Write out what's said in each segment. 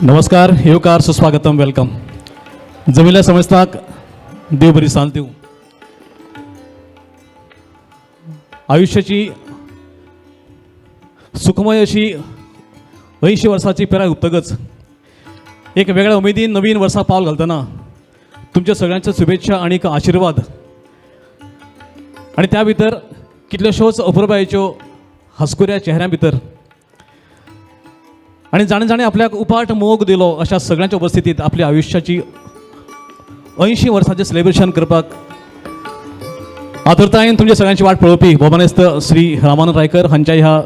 नमस्कार, येवकार, सुस्वागतम, वेलकम. जमिल्ल्या समजताक देव बरी सांत दिवं. आयुष्याची सुखमय अशी 80 वर्साची पिराय हुपतकच एक वेगळ्या उमेदीन नवीन वर्सा पावल घालतना तुमच्या सगळ्यांच्या शुभेच्छा आणि आशीर्वाद आणि त्या भितर कितल्योश्योच अपुरबायेच्यो हसकुऱ्या चेहऱ्यां भितर आणि जाणे आपल्याक उपाट मोग दिलो अशा सगळ्यांच्या उपस्थितीत आपल्या आयुष्याची 80 वर्सांचे सेलिब्रेशन करपाक आतुरतायेन तुमच्या सगळ्यांची वाट पळोवपी भोवमानेस्त श्री रामानंद रायकर हांच्या ह्या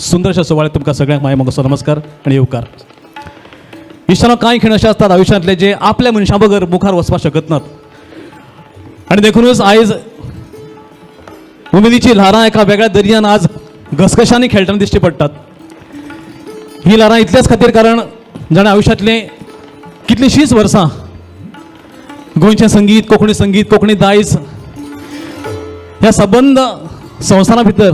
सुंदरशा सुवाळ्यात तुमकां सगळ्यांक माय मोगसो नमस्कार आणि येवकार. इश्टानो, कांय खीण अशे आसतात आयुश्यांतले जे आपल्या मनशा बगर मुखार वचपाक शकत नात आणि देखूनच आयज उमेदीची ल्हारां एका वेगळ्या दर्यान आज घसघशांनी खेळटना दिश्टी पडटात. ही ल्हारां इतल्याच खातीर कारण जाणें आयुश्यांतले कितलींशींच वर्सां गोंयचें संगीत, कोंकणी दायज ह्या सबंद संवसारा भितर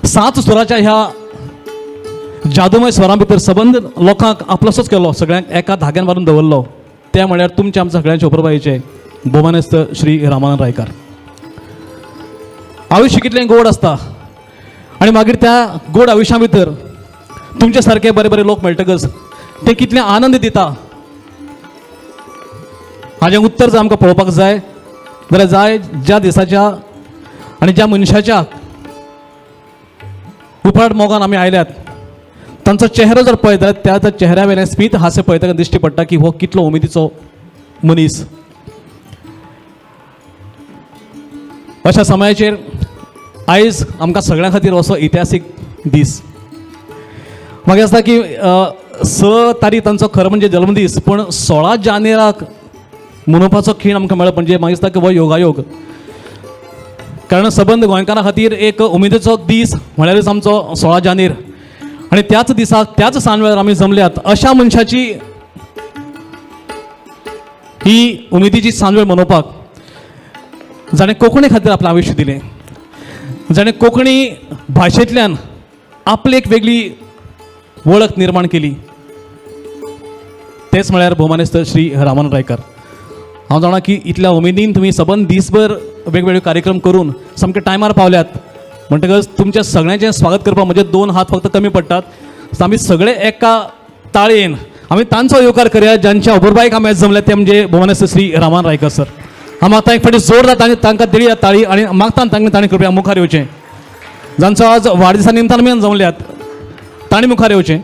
7 सुराच्या ह्या जादूमय स्वरां भितर सबंद लोकांक आपलोसोच केलो, सगळ्यांक एका धाग्यान मारून दवरलो. ते म्हळ्यार तुमच्या आमच्या सगळ्यांचे उपरबायेचे भोवमानेस्त श्री रामानंद रायकार. आयुश्य कितलें गोड आसता आनी मागीर त्या गोड आयुश्या भितर तुमचे सारके बरे बरे लोक मेळटकच ते कितलें आनंद दिता हाजें उत्तर जर आमकां पळोवपाक जाय जाल्यार ज्या दिसाच्या आनी ज्या मनशाच्या उपाट मोगान आमी आयल्यात तांचो चेहरो जर पळयत जाल्यार त्या चेहऱ्या वयलें स्मित हास्य पळयतकच दिश्टी पडटा की हो कितलो उमेदीचो मनीस. अशा समयाचेर आयज आमकां सगळ्यां खातीर असो इतिहासीक दीस. म्हाका दिसता की 6 तारीख तांचो खरो म्हणजे जल्मदीस, पण 16 जानेराक मनोवपाचो खीण आमकां मेळप म्हणजे म्हाका दिसता की हो योगायोग. कारण सबंद गोंयकारां खातीर एक उमेदीचो दीस म्हळ्यारच आमचो 16 जानेर आनी त्याच दिसाक त्याच सांजवेळार आमी जमल्यात अशा मनशाची ही उमेदीची सांजवेळ मनोवपाक, जाणें कोंकणी खातीर आपलें आयुश्य दिलें, जाणें कोंकणी भाशेंतल्यान आपली एक वेगळी वळख निर्माण केली, तेच म्हळ्यार भोवमानेस्त श्री रामानंद रायकार. हांव जाणा की इतल्या उमेदीन तुमी सबंद दिसभर वेगवेगळे कार्यक्रम करून सामके टायमार पावल्यात म्हणटकच तुमच्या सगळ्यांचें स्वागत करपाक म्हजे 2 हात फक्त कमी पडटात. आमी सगळे एका ताळयेन आमी तांचो येवकार करया ज्यांच्या उबरबायक आमी जमले ते म्हणजे भोवमानेस्त श्री रामानंद रायकर सर. हांव मागता एक फावटी जोरदार तांकां दिली ताळी आनी मागता तांणी कृपया मुखार येवचें. जांचो आज वाडदिसा निमतान आमी जमल्यात तांणी मुखार येवचें.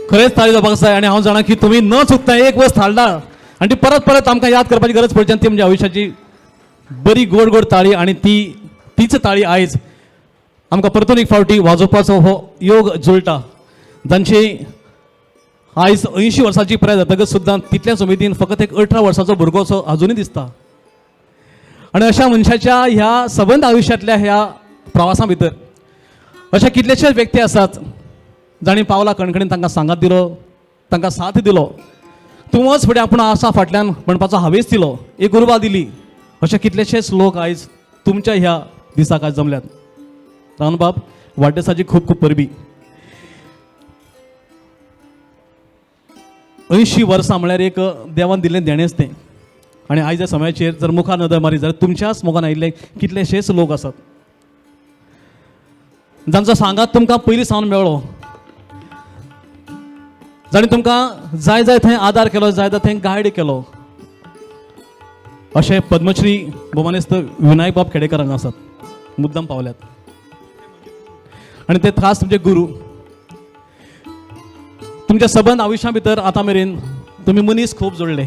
खरेंच ताळी जावपाक जाय आनी हांव जाणा की तुमी न चुकता एक वस्त हाडला आनी ती परत परत आमकां याद करपाची गरज पडची. ती म्हणजे आयुश्याची बरी गोड गोड ताळी आनी तीच ताळी आयज आमकां परतून एक फावटी वाजोवपाचो हो योग जुळटा. जांची आयज 80 वर्सांची पिराय जातकच सुद्दां तितल्याच उमेदीन फकत एक 18 वर्साचो भुरगोसो अजुनूय दिसता. आनी अशा मनशाच्या ह्या सबंद आयुश्यांतल्या ह्या प्रवासा भितर अशे कितलेशेच व्यक्ती आसात जाणी पावला कणकणीन तांकां सांगात दिलो, तांकां साथ दिलो, तूंच फुडें आपूण आसा फाटल्यान म्हणपाचो हावेस दिलो, एक उर्बा दिली. अशे कितलेशेच लोक आयज तुमच्या ह्या दिसाक आयज जमल्यात. रानबाब, वाडदिसाची खूब खूब परबी. 80 वर्सां म्हळ्यार एक देवान दिल्लें देणेंच तें. आनी आयज ह्या समयाचेर जर मुखार नदर मारी जाल्यार तुमच्याच मोगान आयिल्ले कितलेशेच लोक आसात जांचो सांगात तुमकां पयलीं सावन मेळ्ळो, जाणी तुमकां जाय थंय आदार केलो, जाय थंय गायड केलो. अशे पद्मश्री भोवमानेस्त विनायक बाब खेडेकर हांगा आसात, मुद्दम पावल्यात आनी ते खास तुमचे गुरू. तुमच्या सबंद आयुश्या भितर आतां मेरेन तुमी मनीस खूब जोडले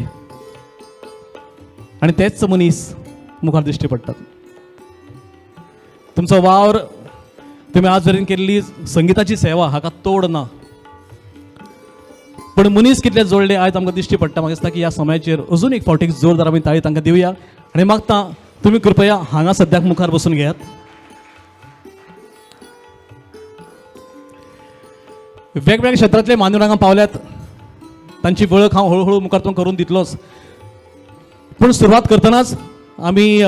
आनी तेच मनीस मुखार दिश्टी पडटात. तुमचो वावर, तुमी आज मेरेन केल्ली संगिताची सेवा हाका तोड ना, पण मनीस कितले जोडले आयज आमकां दिश्टी पडटा. म्हाका दिसता की ह्या समयाचेर अजून एक फावटी जोरदार आमी ताळी तांकां दिवया आनी मागता तुमी कृपया हांगा सद्याक मुखार बसून घेयात. वेगवेगळ्या क्षेत्रांतले मान्यवर हांगा पावल्यात, तांची वळख हांव हळूहळू मुखार करून दितलोच. पूण सुरवात करतनाच आमी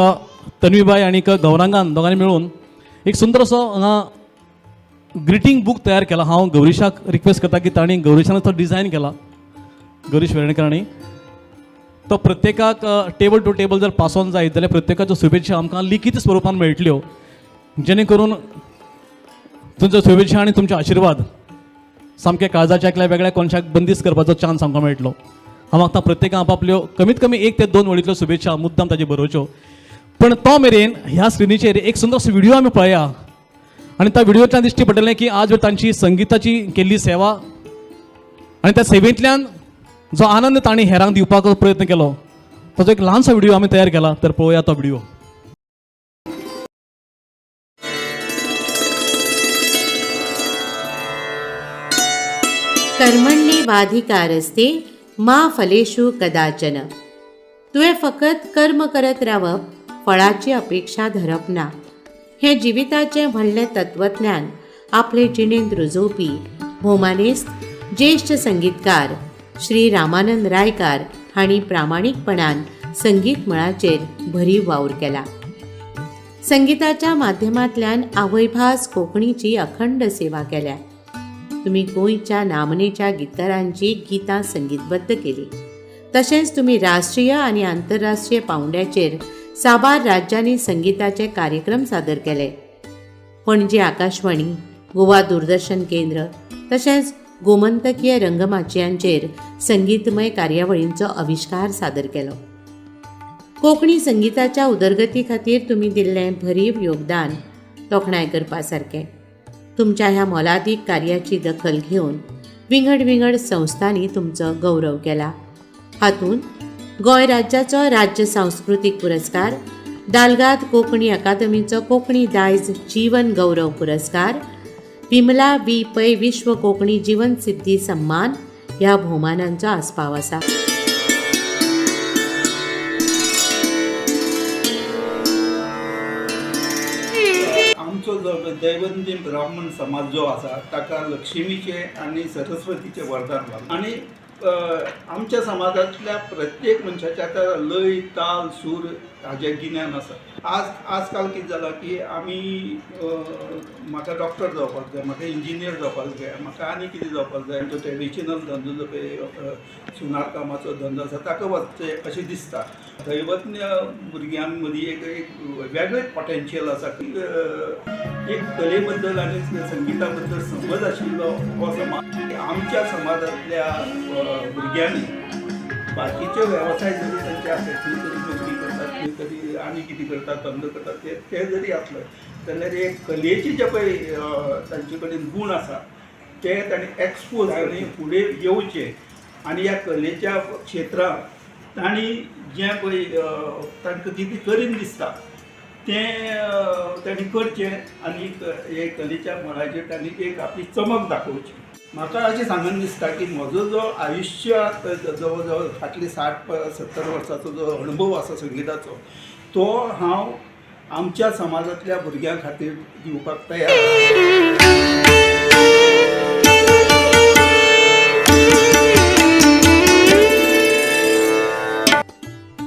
तन्वीबाई आणि गौरांगान दोगांनी मिळून एक सुंदर असो हांगा ग्रिटींग बूक तयार केला. हांव गौरीशाक रिक्वेस्ट करता की तांणी गौरीशान तो डिझायन केला, गौरीश वेर्णेकरांनी. तो प्रत्येकाक टेबल टू टेबल जर पासोन जायत जाल्यार प्रत्येकाच्यो शुभेच्छा आमकां लिखीत स्वरुपान मेळटल्यो, जेणे करून तुमच्यो शुभेच्छा आनी तुमचे आशिर्वाद सामके काळजाच्या एकल्या वेगळ्या कोणशाक बंदिस्त करपाचो चान्स आमकां मेळटलो. हांव मागता प्रत्येकान आपापल्यो कमीत कमी 1 ते 2 वळींतल्यो शुभेच्छा मुद्दाम ताजे बरोवच्यो. पण तो मेरेन ह्या स्क्रिनीचेर एक सुंदरसो व्हिडिओ आमी पळया आनी त्या व्हिडिओंतल्यान दिश्टी पडटलें की आज तांची संगीताची केल्ली सेवा आनी त्या सेवेंतल्यान जो आनंद तांणी हेरांक दिवपाक प्रयत्न केलो ताचो एक ल्हानसो व्हिडिओ आमी तयार केला. तर पळोवया तो व्हिडिओ. कर्मण्येवाधिकारस्ते मा फलेषु कदाचन. तुवें फकत कर्म करत रावप, फळाची अपेक्षा धरप ना. हे जिविताचें व्हडलें तत्वज्ञान आपले जिणेंत रुजोवपी भोमानेस्त ज्येश्ठ संगीतकार श्री रामानंद रायकार हांणी प्रामाणीकपणान संगीत मळाचेर भरीव वावर केला. संगीताच्या माध्यमांतल्यान आवयभास कोंकणीची अखंड सेवा केल्या. तुम्ही गोंयच्या नामनेच्या गितारांची गितां संगीतबद्ध केली. तशेंच तुम्ही राष्ट्रीय आनी आंतरराष्ट्रीय पांवड्याचेर साबार राज्यांनी संगीताचे कार्यक्रम सादर केले. पणजी आकाशवाणी, गोवा दूरदर्शन केंद्र तशेंच गोमंतकीय रंगमाचयांचेर संगीतमय कार्यावळींचो आविश्कार सादर केलो. कोंकणी संगीताच्या उदरगती खातीर तुमी दिल्लें भरीव योगदान तोखणाय करपा सारकें. तुमच्या ह्या मोलादीक कार्याची दखल घेवन विंगड विंगड संस्थांनी तुमचो गौरव केला. हातूंत गोंय राज्याचो राज्य सांस्कृतीक पुरस्कार, दालगाद कोंकणी अकादमीचो कोंकणी दायज जीवन गौरव पुरस्कार, विमला वी पै विश्व कोंकणी जीवन सिद्धी सन्मान ह्या भोवमानांचो आस्पाव आसा. आमचो जो दैवंतीन ब्राह्मण समाज जो आसा ताका लक्ष्मीचे आनी सरस्वतीचे वरदान लागला. आनी आमच्या समाजातल्या प्रत्येक मनशाच्या आता लय ताल सूर हाजें गिन्यान आसा. आजकाल कितें जालां की आमी म्हाका डॉक्टर जावपाक जाय, म्हाका इंजिनियर जावपाक जाय, म्हाका आनी कितें जावपाक जाय, जो ट्रेडिशनल धंदो जो पळय सुनार कामाचो धंदो आसा ताका वचचें अशें दिसता. दैवज्ञ भुरग्यां मदीं एक वेगळें पोटेन्शियल आसा की एक कले बद्दल आनी संगिता बद्दल समज आशिल्लो हो समाज. आमच्या समाजांतल्या भुरग्यांनी बाकीचे वेवसाय जरी तांचे आसले, खंय तरी नोकरी करतात, खंय तरी आनी कितें करतात, धंदो करतात, ते जरी आसले जाल्यार एक कलेचे जे पळय तांचे कडेन गूण आसा ते तांणी एक्सपोज आनी फुडें येवचे आनी ह्या कलेच्या क्षेत्रांत तांणी जें पळय तांकां कितें करीन दिसता तें तांणी करचें आनी हे कलेच्या मळाचेर तांणी एक आपली चमक दाखोवची. म्हाका अशें सांगून दिसता की म्हजो जो आयुश्यात जवळ जवळ फाटली 60-70 वर्सांचो जो अणभव आसा संगिताचो तो हांव आमच्या समाजांतल्या भुरग्यां खातीर दिवपाक तयार.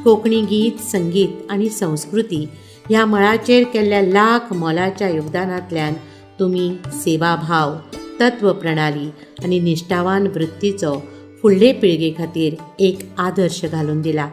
कोंकणी गीत, संगीत आनी संस्कृती ह्या मळाचेर केल्ल्या लाख मोलाच्या योगदानांतल्यान तुमी सेवाभाव, तत्वप्रणाली आनी निश्ठावान वृत्तीचो फुडले पिळगे खातीर एक आदर्श घालून दिला.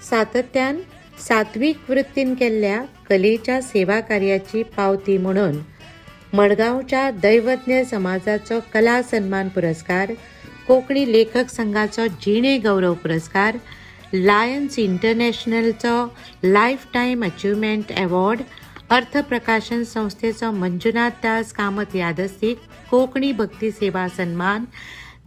सातत्यान सात्विक वृत्तीन केल्ल्या कलेच्या सेवा कार्याची पावती म्हणून मडगांवच्या दैवज्ञ समाजाचो कला सन्मान पुरस्कार, कोंकणी लेखक संघाचो जिणे गौरव पुरस्कार, लायन्स इंटरनॅशनलचो लायफ टायम अचिव्हमेंट अवॉर्ड अर्थप्रकाशन संस्थेचो मंजुनाथ दास कामत यादस्तीक कोंकणी भक्ती सेवा सन्मान,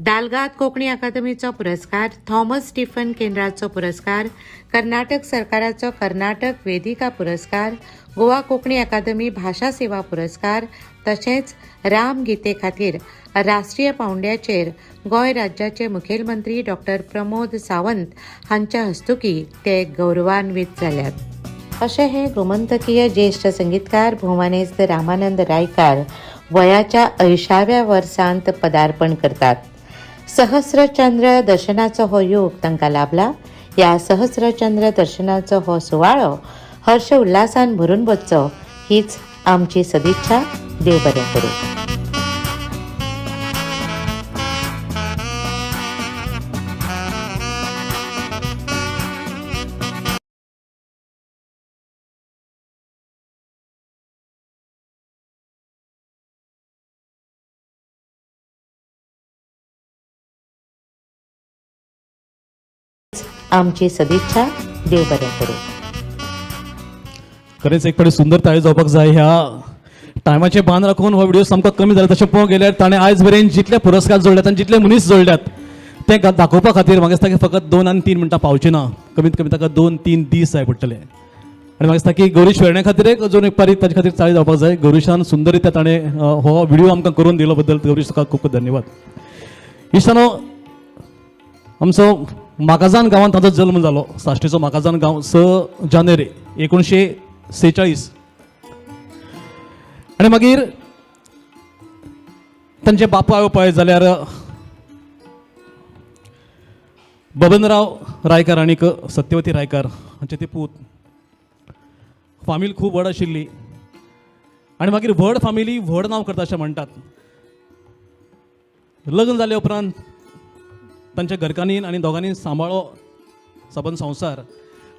दालगाद कोंकणी अकादमीचो पुरस्कार, थॉमस स्टीफन केंद्राचो पुरस्कार, कर्नाटक सरकाराचो कर्नाटक वेदिका पुरस्कार, गोवा कोंकणी अकादमी भाषा सेवा पुरस्कार तशेंच राम गीते खातीर राष्ट्रीय पावंड्याचेर गोंय राज्याचे मुखेलमंत्री डॉक्टर प्रमोद सावंत हांच्या हस्तुकी ते गौरवान्वित जाल्यात अशें हे गोमंतकीय ज्येष्ठ संगीतकार भोमानेस्त रामानंद रायकार वयाच्या 80व्या वर्सांत पदार्पण करतात. सहस्रचंद्र दर्शनाचो हो योग तांकां लाभला. ह्या सहस्रचंद्र दर्शनाचो हो सुवाळो हर्ष उल्हासान भरून वचचो हीच आमची सदिच्छा. देव बरें करूं. आमची सदिच्छा. देव बरें करूं. खरेंच एक फावटी सुंदर ताळी जावपाक जाय. ह्या टायमाचे भान राखून हो व्हिडिओ सामको कमी जाला. तशें पळोवंक गेल्यार ताणें आयज मेरेन जितले पुरस्कार जोडल्यात आनी जितले मनीस जोडल्यात ते दाखोवपा खातीर म्हाका दिसता की फकत 2 आनी 3 मिनटां पावची ना. कमीत कमी ताका 2-3 दीस जाय पडटले. आनी म्हाका दिसता की गौरीश वेर्णे खातीर एक अजून एक पारी ताचे खातीर ताळी जावपाक जाय. गौरीशान सुंदर रित्या ताणें हो व्हिडिओ आमकां करून दिलो बद्दल गौरीश तुका खूब खूब धन्यवाद. इश्टानो, आमचो माकाजान गांवांत ताचो जल्म जालो. साश्टीचो माकाजान गांव 6 जानेवारी 1946. आनी मागीर तांचे बापाय पळय जाल्यार बबनराव रायकार आनीक सत्यवती रायकार हांचे ते पूत. फामील खूब व्हड आशिल्ली आनी मागीर व्हड फामिली व्हड नांव करता अशें म्हणटात. लग्न जाले उपरांत तांच्या घरकान्नीन आनी दोगांनी सांबाळ्ळो सबंद संवसार.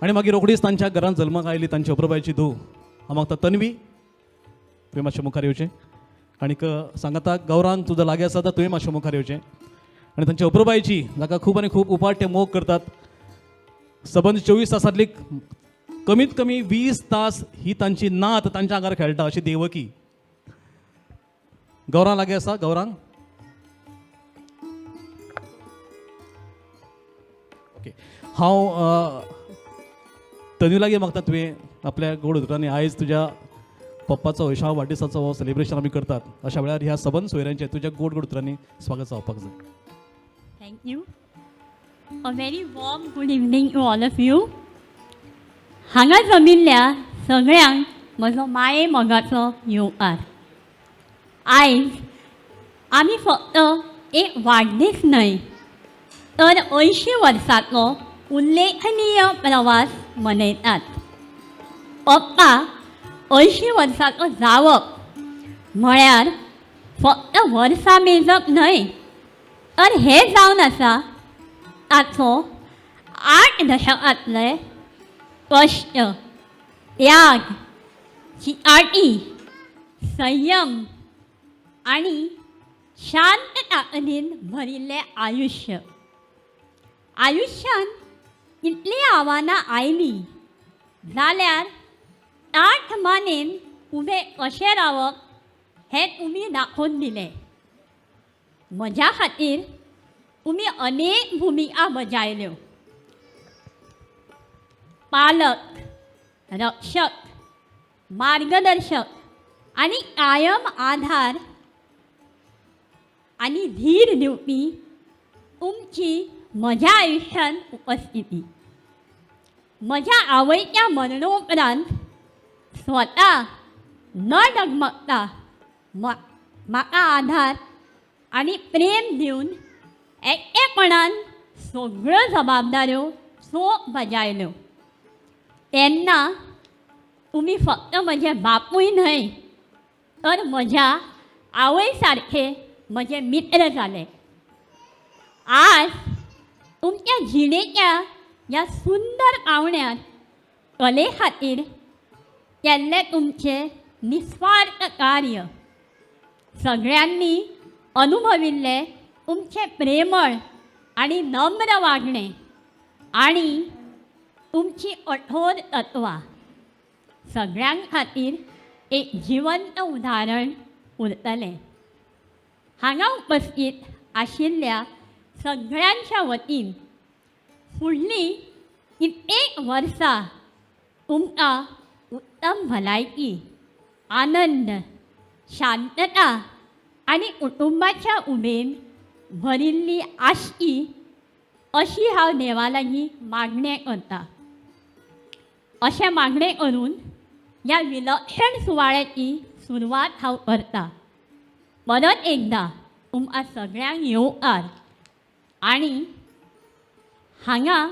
आनी मागीर रोखडीच तांच्या घरांत जल्माक आयली तांची अप्रुबायची धूव. हांव मागता तन्वी, तुवें मातशें मुखार येवचें. आनीक सांगाता गौरांग तुजो लागीं आसा तर तुवें मातशें मुखार येवचें. आनी तांच्या अप्रुबायची जाका खूब आनी खूब उपाट मोग करतात. सबंद 24 तासांतली कमीत कमी 20 तास ही तांची नात तांच्या आंगार खेळटा अशी देवकी. गौरांग लागीं आसा? गौरांग ओके. हांव तन्वी लागीं मागता तुवें आपल्या गोड उतरांनी आयज तुज्या पप्पाचो 80व्या वाडदिसाचो हो सेलिब्रेशन आमी करतात. अशा वेळार ह्या सबंद सोयऱ्यांचे तुज्या गोड गोड उतरांनी स्वागत जावपाक जाय. Thank you. A very warm good evening to all of you. हांगा जमिल्ल्या सगळ्यांक म्हजो माये मोगाचो येवकार. आयज आमी फक्त एक वाडदीस न्हय तर 80 वर्सांचो उल्लेखनीय प्रवास मनयतात. पप्पा 80 वर्सांचो जावप म्हळ्यार फक्त वर्सां मेजप न्हय तर हे जावन आसा ताचो 8 दशकांतले कश्ट, त्याग, चिकाटी, संयम आनी शांत ताकदीन भरिल्लें आयुश्य. आयुश्यान कितलीं आव्हानां आयलीं जाल्यार ताठ मानेन उबें कशें रावप हें तुमी दाखोवन दिलें. म्हज्या खातीर तुमी अनेक भुमिका बजायल्यो. पालक, रक्षक, मार्गदर्शक आनी कायम आधार आनी धीर दिवपी तुमची म्हज्या आयुश्यांत उपस्थिती. म्हज्या आवयच्या मरणा उपरांत स्वता न डगमगता म्हाका आधार आनी प्रेम दिवन एकटेपणान सगळ्यो जबाबदाऱ्यो चोख बजायल्यो. तेन्ना तुमी फक्त म्हजे बापूय न्हय तर म्हज्या आवय सारके म्हजे मित्र जाले. आज तुमच्या जिणेच्या ह्या सुंदर पावण्यार कले खातीर केल्लें तुमचें निस्वार्थ कार्य, सगळ्यांनी अनुभविल्लें तुमचें प्रेमळ आनी नम्र वागणें आनी तुमची कठोर तत्वां सगळ्यां खातीर एक जिवंत उदाहरण उरतलें. हांगा उपस्थित आशिल्ल्या सगळ्यांच्या वतीन फुडलीं कित्येक वर्सां तुमकां उत्तम भलायकी, आनंद, शांतता आनी कुटुंबाच्या उमेद भरिल्ली आसची अशी हांव देवा लागीं मागणें करतां. अशें मागणें करून ह्या विलक्षण सुवाळ्याची सुरवात हांव करतां. परत एकदां तुमकां सगळ्यांक येवकार आनी हांगा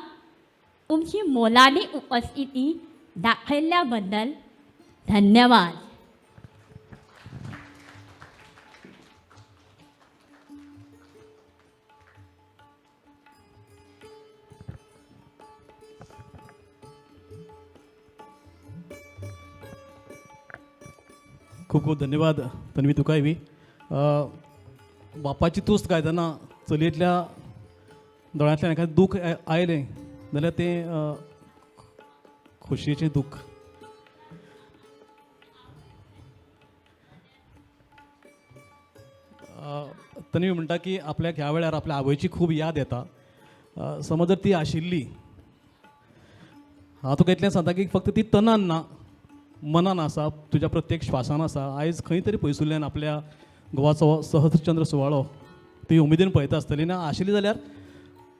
तुमची मोलादी उपस्थिती दाखयल्ल्या बद्दल धन्यवाद. खूप खूप धन्यवाद तन्वी तुकाय बी. बापाची तुस्त गायतना चलयेंतल्या दोळ्यांतल्यान एखादें दूख आयलें जाल्यार तें खोशयेचें दूख. तन्वी म्हणटा की आपल्याक ह्या वेळार आपल्या आवयची खूब याद येता. समज जर ती आशिल्ली, हांव तुका इतलें सांगता की फक्त ती तनान ना, मनान आसा, तुज्या प्रत्येक श्वासान आसा. आयज खंय तरी पयसुल्ल्यान आपल्या गोवाचो सहस्त्रचंद्र सुवाळो ती उमेदीन पळयता आसतली ना. आशिल्ली जाल्यार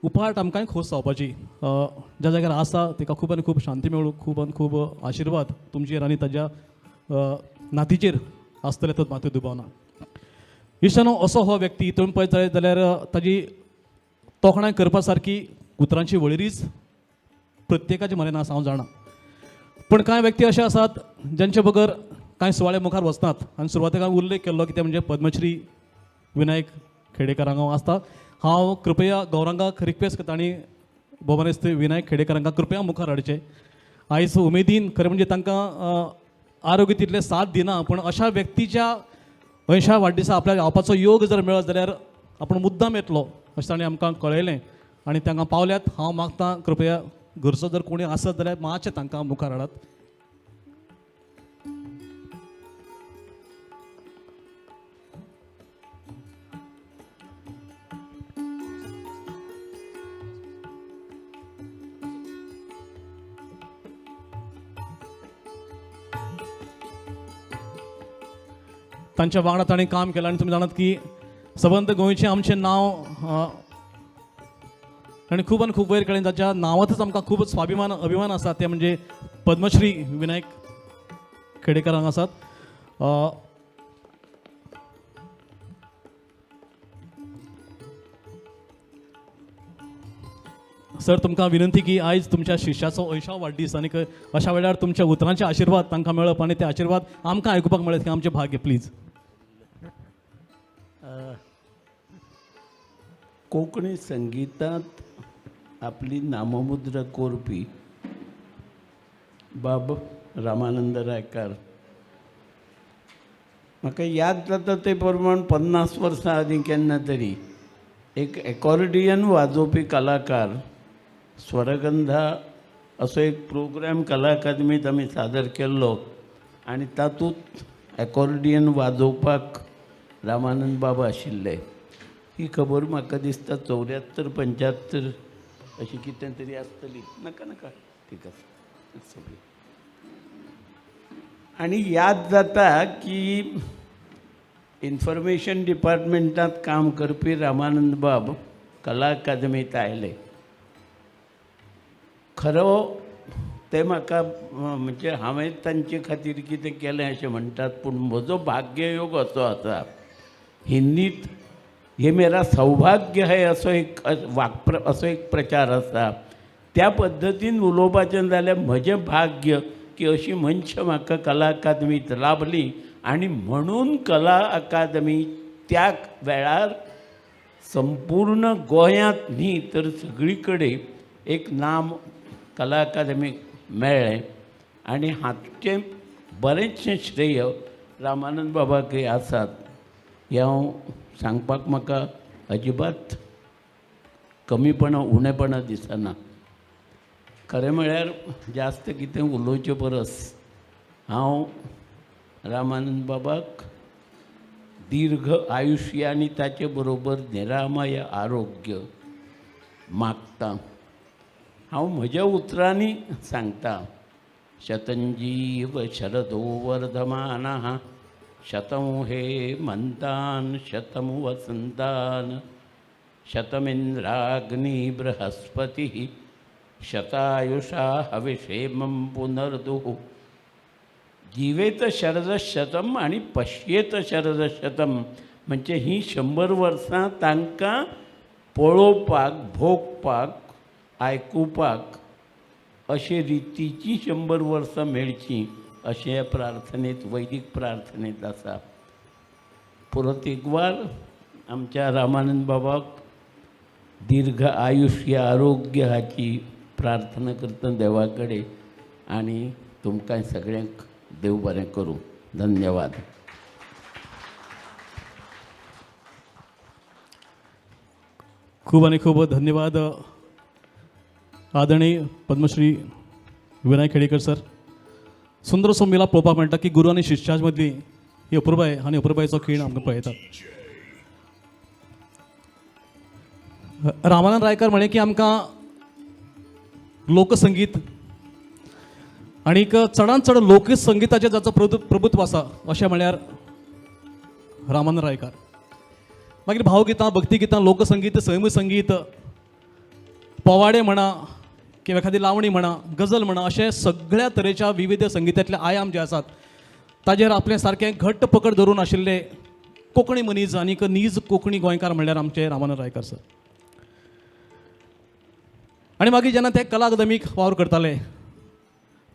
उपाट आमकांय खोस जावपाची. ज्या जाग्यार आसा तिका खूब आनी खूब शांती मेळूं, खूब आनी खूब आशिर्वाद तुमचेर आनी ताज्या नातीचेर आसतले तो मातूय दुबावना. इश्टानो, असो हो व्यक्ती तुमी पळयत जाल्यार ताजी तोखणाय करपा सारकी उतरांची वळेरीच प्रत्येकाच्या मनान आसा, हांव जाणा. पण कांय व्यक्ती अशे आसात ज्यांचे बगर कांय सुवाळे मुखार वचनात. आनी सुरवातेक हांवें उल्लेख केल्लो की ते म्हणजे पद्मश्री विनायक खेडेकरांक हांव आसता. हांव कृपया गौरांगाक रिक्वेस्ट करता आनी भोवमानेस्त विनायक खेडेकरांक कृपया मुखार हाडचें. आयज उमेदीन खरें म्हणजे तांकां आरोग्य तितलें साथ दिना, पण अशा व्यक्तीच्या 80व्या वाडदिसा आपल्याक येवपाचो योग जर मेळत जाल्यार आपूण मुद्दाम येतलो अशें ताणें आमकां कळयलें आनी तांकां पावल्यात. हांव मागतां कृपया घरचो जर कोणी आसत जाल्यार मातशें तांकां मुखार हाडात. तांच्या वांगडा ताणें काम केलां आनी तुमी जाणात की सबंद गोंयचें आमचें नांव आनी खूब वयर कडेन ताच्या नांवांतच आमकां खूब स्वाभिमान अभिमान आसा, ते म्हणजे पद्मश्री विनायक खेडेकरांक आसात. सर, तुमकां विनंती की आयज तुमच्या शिश्याचो 80वा वाडदीस आनी अशा वेळार तुमच्या उतरांचे आशिर्वाद तांकां मेळप आनी ते आशिर्वाद आमकां आयकुपाक मेळत की आमचें भाग्य. प्लीज. कोंकणी संगीतांत आपली नाममुद्रा कोरपी बाब रामानंद रायकार, म्हाका याद जाता ते प्रमाण 50 वर्सां आदीं केन्ना तरी एक एकॉर्डियन वाजोवपी कलाकार स्वरगंधा असो एक प्रोग्राम कला अकादमीत आमी सादर केल्लो आनी तातूंत एकॉर्डियन वाजोवपाक रामानंद बाबा आशिल्ले. ही खबर म्हाका दिसता 74-75 अशी कितें तरी आसतली. नाका ठीक आसा सगळी. आनी याद जाता की इन्फॉर्मेशन डिपार्टमेंटांत काम करपी रामानंद बाब कला अकादमीत आयले. खरो ते म्हाका म्हणजे हांवें तांचे खातीर कितें केलें अशें म्हणटात, पूण म्हजो भाग्ययोग असो आसा. हिंदीत हे मेरा सौभाग्य है असो एक असो एक प्रचार आसा. त्या पद्दतीन उलोवपाचें जाल्यार म्हजें भाग्य की अशी मनश म्हाका कला अकादमीत लाभली आनी म्हणून कला अकादमी त्या वेळार संपूर्ण गोंयांत न्ही तर सगळी कडेन एक नाम कला अकादमीक मेळ्ळें आनी हाचें बरेंचशें श्रेय रामानंद बाबाकय आसात. हें हांव सांगपाक म्हाका अजिबात कमीपणा उणेपणा दिसना. खरें म्हळ्यार जास्त कितें उलोवचे परस हांव रामानंद बाबाक दीर्घ आयुष्य आणि ताचे बरोबर निरामय आरोग्य मागता. हांव म्हज्या उतरांनी सांगता. शतंजीव शरदो वर्धमानः शतं हे मंतान शतं वसंतान शतमिंद्राग्नि बृहस्पती शतायुषा हविषेमं पुनर्दुः. जीवेत शरद शतम आणि पश्येत शरद शतम म्हणजे ही 100 वर्सां तांकां पळोवपाक भोगपाक आयकुपाक अशे रितीची 100 वर्सां मेळची अशें ह्या प्रार्थनेत वैदीक प्रार्थनेत आसा. परत एकवार आमच्या रामानंद बाबाक दीर्घ आयुष्य आरोग्य हाची प्रार्थना करता देवा कडेन आनी तुमकां सगळ्यांक देव बरें करूं. धन्यवाद. खूब आणि खूब धन्यवाद आदरणीय पद्मश्री विनायक खेडेकर सर. सुंदर असो मिलाप पळोवपाक मेळटा की गुरू आनी शिश्या मदली ही अपुरबाय आनी अपुरबायेचो खीण आमकां पळयतात. रामानंद रायकर म्हणे की आमकां लोकसंगीत आनीक चडांत चड लोकसंगिताचेर जाचो प्रभुत्व आसा अशें म्हळ्यार रामानंद रायकर. मागीर भावगितां भक्तिगितां लोकसंगीत सैम संगीत पोवाडे म्हणा किंवा एखादी लावणी म्हणा गजल म्हणा अशे सगळ्या तरेच्या विविध संगीतांतले आयाम जे आसात ताजेर आपलें सारकें घट्ट पकड धरून आशिल्ले कोंकणी मनीस आनीक नीज कोंकणी गोंयकार म्हणल्यार आमचे रामानंद रायकर सर. आनी मागीर जेन्ना ते कला अकादमीक वावर करताले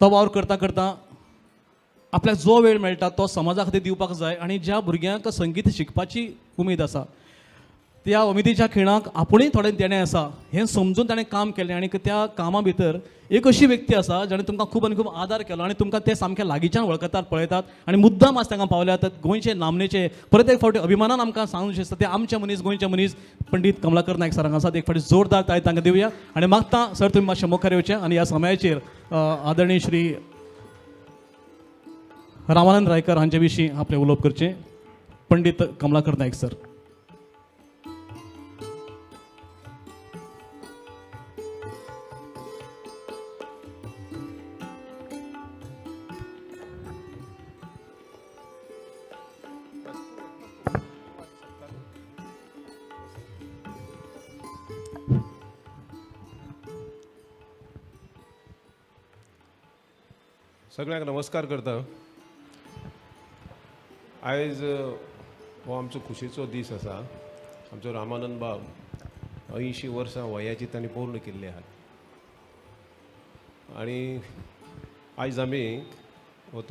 तो वावर करता करता आपल्याक जो वेळ मेळटा तो समाजा खातीर दिवपाक जाय आनी ज्या भुरग्यांक संगीत शिकपाची उमेद आसा त्या उमेदीच्या खिणाक आपुणूय थोडें देणें आसा हें समजून ताणें काम केलें आनी त्या कामा भितर एक अशी व्यक्ती आसा जाणें तुमकां खूब आनी खूब आदार केलो आनी तुमकां ते सामकें लागींच्यान वळखतात पळयतात आनी मुद्दाम आज तांकां पावल्यात गोंयचे नामनेचे. परत एक फावटी अभिमानान आमकां सांगूंक दिसता ते आमचे मनीस गोंयचे मनीस पंडीत कमलाकर नायक सरांक आसात. एक फावटी जोरदार ताळी तांकां दिवया आनी मागता सर तुमी मातशें मुखार येवचें आनी ह्या समयाचेर आदरणीय श्री रामानंद रायकर हांचे विशीं आपलें उलोवप करचें. पंडीत कमलाकर नायक सर. सगळ्यांक नमस्कार करता. आयज हो आमचो खुशेचो दीस आसा. आमचो रामानंद बाब 80 वर्सां वयाची तांणी पूर्ण केल्ली आहात आनी आयज आमी हो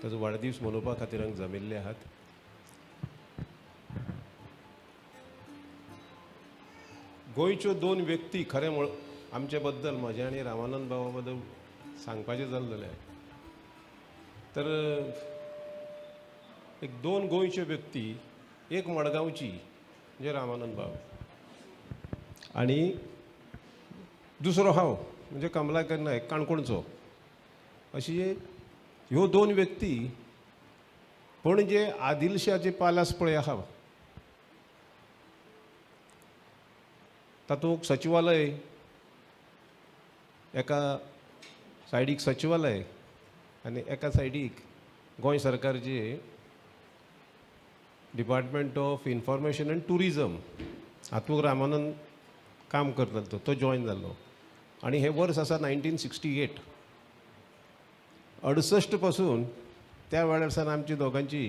ताजो वाडदीस मनोवपा खातीर हांगा जमिल्ले आहात. गोंयच्यो 2 व्यक्ती खरें आमचे बद्दल म्हजे आनी रामानंद बाबा बद्दल सांगपाचें जालें जाल्यार तर एक 2 गोंयच्यो व्यक्ती, एक मडगांवची म्हणजे रामानंद बाब आनी दुसरो हांव म्हणजे कमलाकर नायक काणकोणचो. अशी ह्यो 2 व्यक्ती पणजे आदिलशाचे पालास पळय आहा तातूंत सचिवालय एका सायडीक सचिवालय आनी एका सायडीक गोंय सरकारचे department of information end tourism हातूंत रामानंद काम करतालो तो जॉयन जाल्लो. आनी हे वर्स आसा 1968. 68 पासून त्या वेळार सावन आमची दोगांची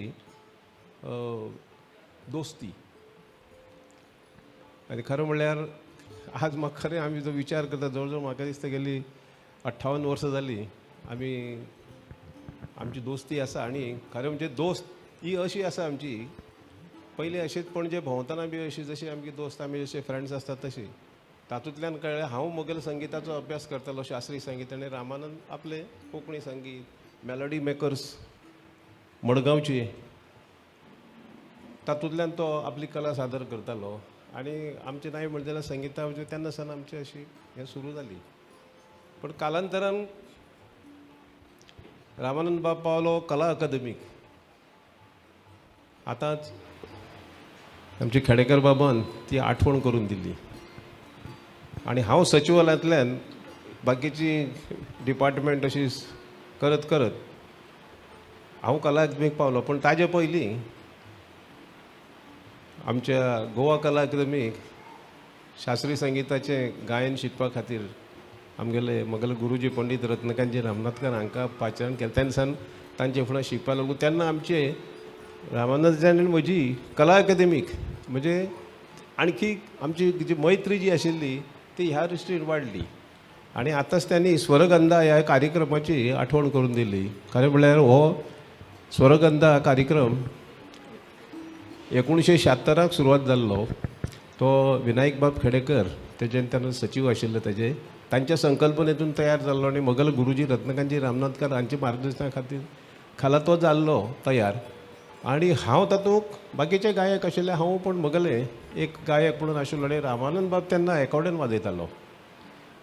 दोस्ती. आनी खरें म्हणल्यार आज म्हाका खरें आमी जो विचार करता जवळ जवळ म्हाका दिसता गेली 58 वर्सां जाली आमची दोस्ती आसा. आनी खरें म्हणजे दोस्त ही अशी आसा आमची पयलीं अशीच पणजे भोंवतना बी अशी जशी आमची दोस्त आमी जशे फ्रेंड्स आसतात तशी तातूंतल्यान कळ्ळें हांव मुखेल संगीताचो अभ्यास करतालो शास्त्रीय संगीत आनी रामानंद आपले कोंकणी संगीत मेलोडी मेकर्स मडगांवचे तातूंतल्यान तो आपली कला सादर करतालो. आनी आमचें नाय म्हणलें जाल्यार संगिता म्हणजे तेन्ना सावन आमची अशी हें सुरू जाली. पण कालांतरान रामानंद बाब पावलो कला अकादमीक. आतांच आमची खेडेकर बाबान ती आठवण करून दिली. आणि हांव सचिवालयांतल्यान बाकीची डिपार्टमेंट अशी करत करत हांव कला अकादमीक पावलो. पण ताजे पयलीं आमच्या गोवा कला अकादमीक शास्त्रीय संगीताचें गायन शिकपा खातीर आमगेले म्हगेले गुरुजी पंडीत रत्नकांतजी रामनाथकर हांकां पाचारण केलें. तेन्ना सावन तांचे फुडें शिकपाक लागलो. तेन्ना आमचे रामानंदाची आनी म्हजी कला अकादमीक म्हणजे आणखी आमची जी मैत्री जी आशिल्ली ती ह्या दृश्टीन वाडली. आणि आतांच त्यांनी स्वरगंधा ह्या कार्यक्रमाची आठवण करून दिली. खरें म्हणल्यार हो स्वरगंधा कार्यक्रम 1976 सुरवात जाल्लो. तो विनायक बाब खेडेकर तेजे तेन्ना सचिव आशिल्ले तेजे तांच्या संकल्पनेतून तयार जाल्लो. आनी म्हगेलो गुरुजी रत्नकांतजी रामनाथकर हांच्या मार्गदर्शना खाला तो जाल्लो तयार. आणि हांव तातूंत बाकीचे गायक आशिल्ले, हांव पण म्हगेले एक गायक म्हणून आशिल्लो. आनी रामानंद बाब तेन्ना एकॉर्डियन वाजयतालो.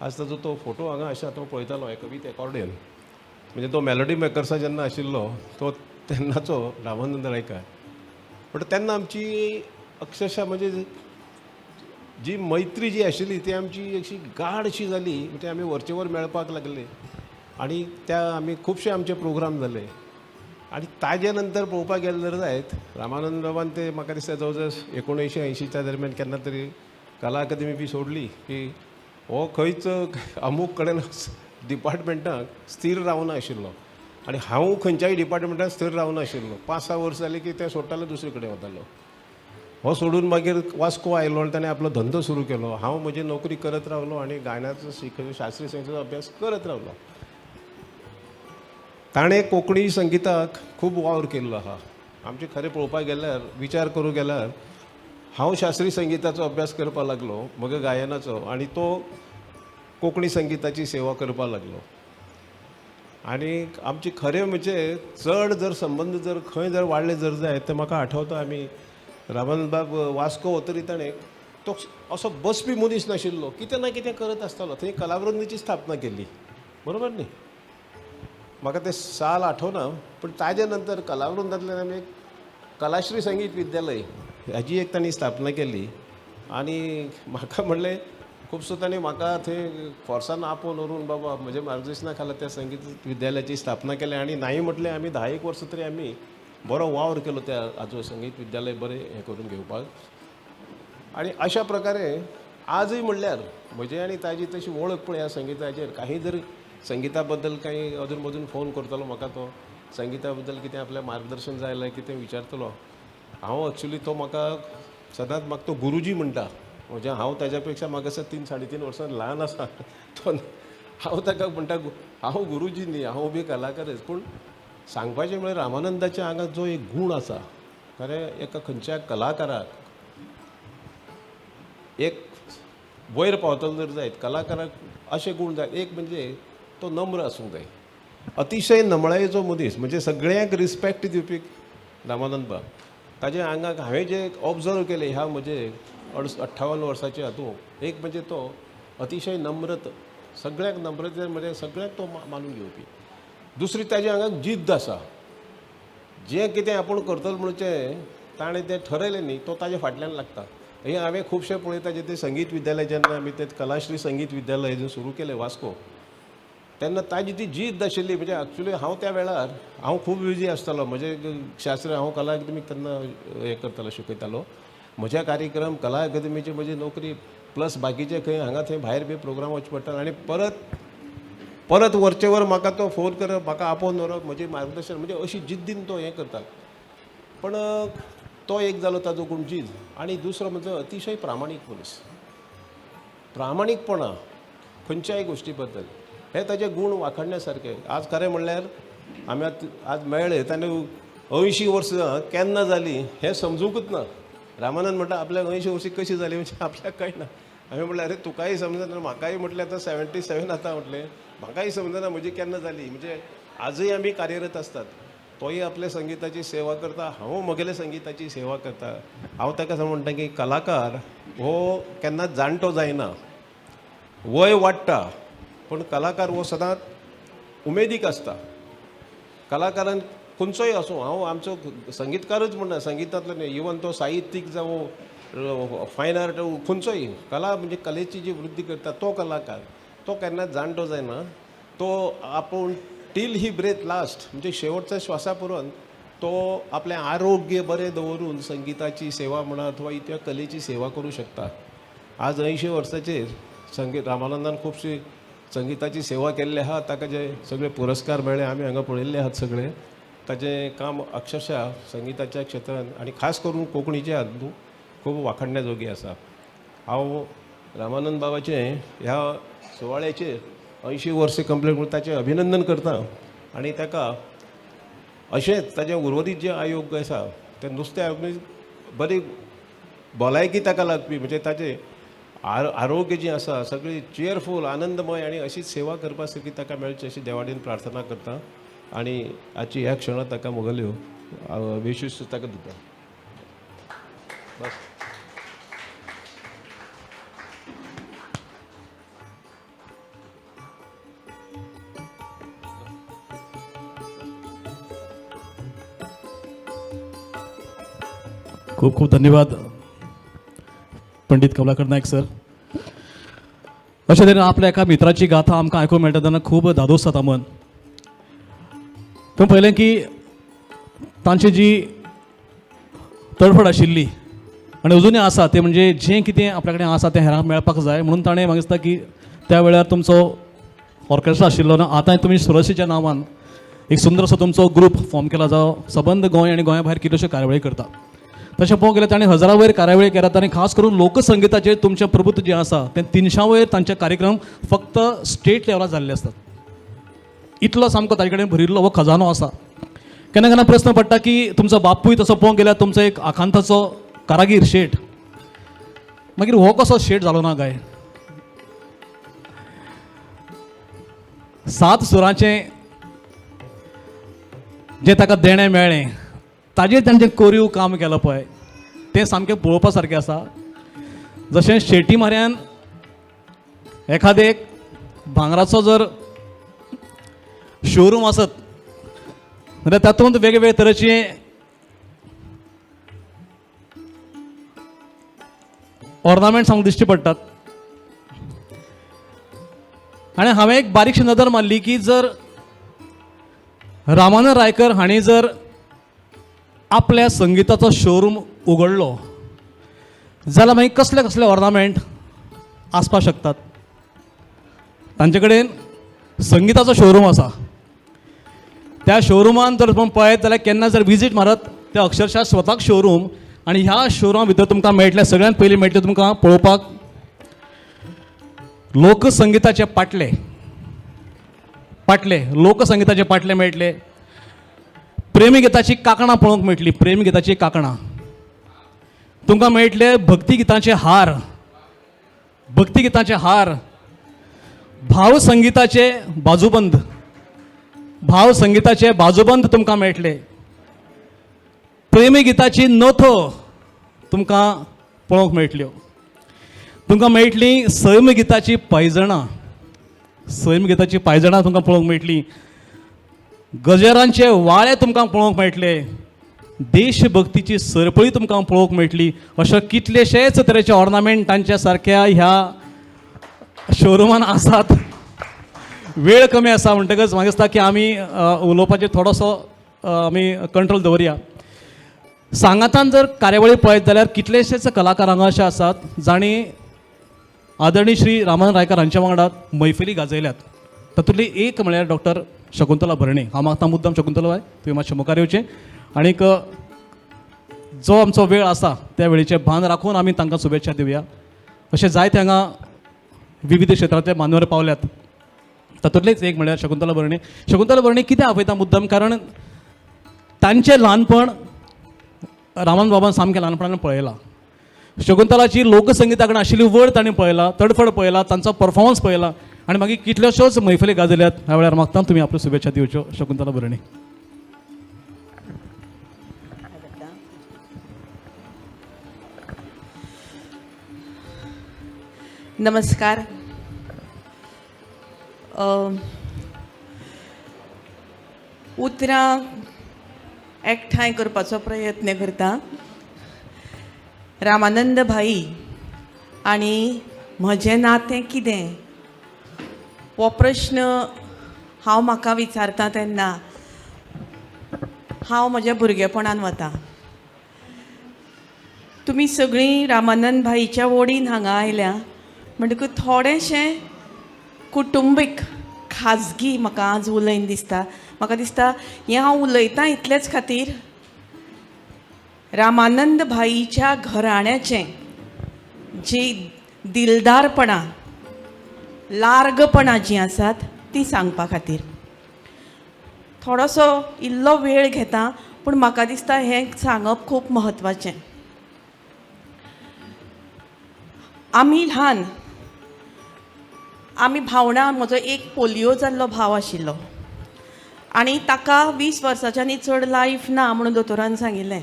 आज ताजो तो फोटो हांगा आसा तो पळयतालो विथ एकॉर्डियन. म्हणजे तो मेलोडी मेकर्सा जेन्ना आशिल्लो तो तेन्नाचो रामानंद रायकार. पण तेन्ना आमची अक्षरशः म्हणजे जी मैत्री जी आशिल्ली ती आमची अशी गाढ अशी जाली. म्हणजे आमी वरचे वर मेळपाक लागले आनी त्या आमी खुबशे आमचे प्रोग्राम जाले. आणि ताजे नंतर पळोवपाक गेले जर जायत रामानंद बाबान ते म्हाका दिसता जवळ जवळ 1980च्या दरम्यान केन्ना तरी कला अकादमी बी सोडली की हो खंयच अमूक कडेन डिपार्टमेंटाक स्थिर रावना आशिल्लो. आनी हांव खंयच्याय डिपार्टमेंटान स्थिर रावना आशिल्लो. 5-6 वर्सां जालीं की ते सोडटालो दुसरे कडेन वतालो. हो सोडून मागीर वास्को आयलो आनी ताणें आपलो धंदो सुरू केलो. हांव म्हजी नोकरी करत रावलो आनी गायनाचो शास्त्रीय संगीताचो अभ्यास करत रावलो. ताणें कोंकणी संगीताक खूब वावर केल्लो आहा. आमचे खरें पळोवपाक गेल्यार विचार करूं गेल्यार हांव शास्त्रीय संगीताचो अभ्यास करपाक लागलो म्हज्या गायनाचो आनी तो कोंकणी संगीताची सेवा करपाक लागलो. आनी आमचे खरें म्हणजे चड जर संबंद जर खंय जर वाडले जर जायत ते म्हाका आठवता आमी रामानंद बाब वास्को वतरी ताणें तो असो बसपी मनीस नाशिल्लो. कितें ना कितें करत आसतालो. थंय कलावृंदीची स्थापना केल्ली. बरोबर न्ही. म्हाका ते साल आठवना पण ताजे नंतर कलावृंदांतल्यान आमी एक कलाश्री संगीत विद्यालय हाजी एक तांणी स्थापना केल्ली. आनी म्हाका म्हणलें खुबसो तांणी म्हाका थंय फोर्सान आपोवन व्हरून बाबा म्हज्या मार्गदर्शना खाला त्या संगीत विद्यालयाची स्थापना केली. आनी नाही म्हटलें आमी 10 वर्सां तरी आमी बरो वावर केलो त्या हाजो संगीत विद्यालय बरें हें करून घेवपाक. आनी अशा प्रकारे आजय म्हणल्यार म्हजे आनी ताजी तशी वळख पण ह्या संगीताचेर काही जर संगीता बद्दल काही अजून मजून फोन करतलो म्हाका तो संगीता बद्दल कितें आपलें मार्गदर्शन जाय जाल्यार कितें विचारतलो. हांव एक्चुली तो म्हाका सदांच म्हाका तो गुरुजी म्हणटा. म्हणजे हांव ताच्या पेक्षा म्हाका दिसता 3-3.5 वर्सां ल्हान आसा. तो हांव ताका म्हणटा हांव गुरुजी न्ही हांव बी कलाकारच. पूण सांगपाचें म्हळ्यार रामानंदाच्या आंगात जो एक गूण आसा खरें एका खंयच्या कलाकाराक एक वयर पावतलो जर जायत कलाकाराक अशे गूण जाय. एक म्हणजे तो नम्र आसूंक जाय. अतिशय नमळायेचो मनीस म्हणजे सगळ्यांक रिस्पेक्ट दिवपी रामानंद बाब. ताजे आंगाक हांवें जे ऑब्जर्व केले ह्या म्हजे 58 वर्साचे हातूंत एक म्हणजे तो अतिशय नम्रत सगळ्यांक नम्रते म्हणजे सगळ्यांक तो मानून घेवपी. दुसरी ताज्या आंगाक जिद्द आसा. जें कितें आपूण करतलो म्हणचें ताणें तें ठरयलें न्ही तो ताजे फाटल्यान लागता. हे हांवें खुबशे पळयता जे ते संगीत विद्यालय जेन्ना आमी ते कलाश्री संगीत विद्यालय जें सुरू केलें वास्को तेन्ना ताजी ती जिद्द आशिल्ली. म्हणजे एक्चुली हांव त्या वेळार हांव खूब बिजी आसतालो. म्हजें शास्त्र हांव कला अकादमीक तेन्ना हें करतालो शिकयतालो. म्हज्या कार्यक्रम कला अकादमीची म्हजी नोकरी प्लस बाकीचे खंय हांगा थंय भायर बी प्रोग्राम वचचे पडटा. आनी परत वरचे वर म्हाका तो फोन करप म्हाका आपोवन व्हरप म्हजें मार्गदर्शन म्हणजे अशी जिद्दीन तो हें करता. पण तो एक जालो ताजो गूण जिद्द. आनी दुसरो म्हणजे अतिशय प्रामाणीक मनीस. प्रामाणीकपणा खंयच्याय गोश्टी बद्दल हे ताजे गूण वाखाणण्या सारके. आज खरें म्हणल्यार आमी आज मेळ्ळे ताणें 80 वर्सां केन्ना जालीं हें समजूंकच ना. रामानंद म्हणटा आपल्याक 80 वर्सां कशी जाली म्हणजे आपल्याक कळना. हांवें म्हणलें अरे तुकाय समजना म्हाकाय म्हटलें आतां 77 आतां म्हटलें म्हाकाय समजना म्हजी केन्ना जाली. म्हणजे आजय आमी कार्यरत आसतात. तोय आपल्या संगीताची सेवा करता हांव म्हगेल्या संगीताची सेवा करता. हांव ताका म्हणटा की कलाकार हो केन्नाच जाणटो जायना. वय वाडटा पण कलाकार हो सदांच उमेदीक आसता. कलाकारान खंयचोय आसूं, हांव आमचो संगीतकारच म्हणना, संगीतांतलो न्ही, इवन तो साहित्यीक जावं फायन आर्ट खंयचोय, कला म्हणजे कलेची जी वृद्धी करता तो कलाकार, तो केन्नाच जाणटो जायना. तो आपूण टील ही ब्रेथ लास्ट म्हणजे शेवटच्या श्वासा पर्यंत तो आपलें आरोग्य बरें दवरून संगीताची सेवा म्हणा अथवा इतर कलेची सेवा करूं शकता. आज 80 वर्सांचेर संगीत रामानंदान खुबशी संगीताची सेवा केल्ली आहा. ताका जे सगळे पुरस्कार मेळ्ळे आमी हांगा पळयल्ले आहात सगळे. ताचें काम अक्षरशः संगीताच्या क्षेत्रांत आनी खास करून कोंकणीच्या हातूंत खूब वाखाणण्या जोगी आसा. हांव रामानंद बाबाचें ह्या सुवाळ्याचेर 80 वर्सां कंप्लीट करून ताचें अभिनंदन करता आनी ताका अशेंच ताजें उर्वरीत जे आयोग आसा ते नुस्तें बरी भलायकी ताका लागपी म्हणजे ताजें आरोग्य जें आसा सगळी चियरफूल आनंदमय आनी अशीच सेवा करपा सारकी ताका मेळची अशी देवाडेन प्रार्थना करता आनी आजची ह्या क्षणांत ताका मोगल्यो विशेश ताका दिता. बस. खूप खूप धन्यवाद पंडित कमलाकर नायक सर. अशे तरेन आपल्या एका मित्राची गाथा आमकां आयकूंक मेळटा तेन्ना खूब धादोस जाता मन. तुमी पळयलें की तांची जी तडफड आशिल्ली आनी अजुनूय आसा तें म्हणजे जें कितें आपल्या कडेन आसा तें हेरांक मेळपाक जाय म्हणून ताणें म्हाका दिसता की त्या वेळार तुमचो ऑर्केस्ट्रा आशिल्लो ना, आतां तुमी सुरसेच्या नांवान एक सुंदर असो तुमचो ग्रूप फॉर्म केला जो सबंद गोंय आनी गोंया भायर कितल्योश्यो कार्यावळी करता. तशें पळोवंक गेल्यार ताणें हजारा वयर कार्यावळी केल्यात आनी खास करून लोकसंगिताचेर तुमचें प्रभुत्व जें आसा तें 300 वयर तांचे कार्यक्रम फक्त स्टेट लेवलार जाल्ले आसतात. इतलो सामको ताजे कडेन भरिल्लो हो खजानो आसा. केन्ना केन्ना प्रस्न पडटा की तुमचो बापूय तसो पळोवंक गेल्यार तुमचो एक आखांताचो कारागीर शेट, मागीर हो कसो शेट जालो ना काय. 7 सुरांचें जें ताका देणें मेळ्ळें ताजेर ताणें जें कोरीव काम केलां पळय तें सामकें पळोवपा सारकें आसा. जशें शेटी म्हऱ्यान एखादें भांगराचो जर शोरूम आसत जाल्यार तातूंत वेगवेगळे तरेचे ऑर्नामेंट्स आमकां दिश्टी पडटात. आनी हांवें एक बारीकशी नदर मारली की जर रामानंद रायकर हांणी जर आपल्या संगीताचो शोरूम उगडलो जाल्यार मागीर कसले कसले ऑर्नामेंट आसपाक शकतात. तांचे कडेन संगीताचो शोरूम आसा. त्या शोरुमान जर पळयत जाल्यार केन्ना जर विजीट मारत ते अक्षरशः स्वताक शोरूम आनी ह्या शोरुमा भितर तुमकां मेळटले सगळ्यांत पयलीं मेळटले तुमकां पळोवपाक लोकसंगिताचे पाटले लोकसंगिताचे पाटले मेळटले. प्रेमी गिताची कांकणां पळोवंक मेळटली. प्रेमी गिताची कांकणां तुमकां मेळटले. भक्तिगितांचे हार भाव संगीताचे बाजूबंद तुमकां मेळटले. प्रेमी गिताची नोथो तुमकां पळोवंक मेळटल्यो. तुमकां मेळटली सैम गिताची पायजणां तुमकां पळोवंक मेळटली. गजरांचे वाळे तुमकां पळोवंक मेळटले. देशभक्तीची सरपळी तुमकां पळोवंक मेळटली. अशे कितलेशेच तरेचे ऑर्नामेंटांच्या सारक्या ह्या शोरुमान आसात. वेळ कमी आसा म्हणटकच म्हाका दिसता की आमी उलोवपाचेर थोडोसो आमी कंट्रोल दवरया. सांगातान जर कार्यावळी पळयत जाल्यार कितलेशेच कलाकार हांगा अशे आसात जाणी आदरणीय श्री रामानंद रायकर हांच्या वांगडा मैफिली गाजयल्यात. तातूंतली एक म्हळ्यार डॉक्टर शकुंतला भरणे. हांव मागता मुद्दाम शकुंतला बाय तुवें मातशें मुखार येवचें आनीक जो आमचो वेळ आसा त्या वेळेचें भान राखून आमी तांकां शुभेच्छा दिवया. अशें जायते हांगा विविध क्षेत्रांतले मान्यवर पावल्यात. तातूंतलेच एक म्हळ्यार शकुंतला भरणे कितें आपयता मुद्दाम कारण तांचें ल्हानपण रामानंद बाबान सामकें ल्हानपणान पळयलां. शकुंतलाची लोकसंगिता कडेन आशिल्ली वड ताणें पळयला, तडफड पळयला, तांचो परफॉर्मन्स पळयला आनी मागीर कितल्योश्योच मैफिली गाजयल्यात. ह्या वेळार मागता तुमी आपल्यो शुभेच्छा दिवच्यो शकुंतला भरणे. नमस्कार. उतरां एकठांय करपाचो प्रयत्न करता. रामानंद भाई आनी म्हजें नातें कितें हो प्रश्न हांव म्हाका विचारता तेन्ना हांव म्हज्या भुरगेपणान वता. तुमी सगळीं रामानंद भाईच्या वडीन हांगा आयल्या म्हणटकूच थोडेंशें कुटुंबीक खाजगी म्हाका आज उलयन दिसता. म्हाका दिसता हें हांव उलयतां इतलेच खातीर रामानंद भाईच्या घराण्याचें जी दिलदारपणां लार्गपणां जीं आसात ती सांगपा खातीर थोडोसो इल्लो वेळ घेता. पूण म्हाका दिसता हें सांगप खूब म्हत्वाचें. आमी ल्हान आमी भावंडां म्हजो एक पोलियो जाल्लो भाव आशिल्लो आनी ताका 20 वर्सांच्यानी चड लायफ ना म्हणून दोतोरान सांगिल्लें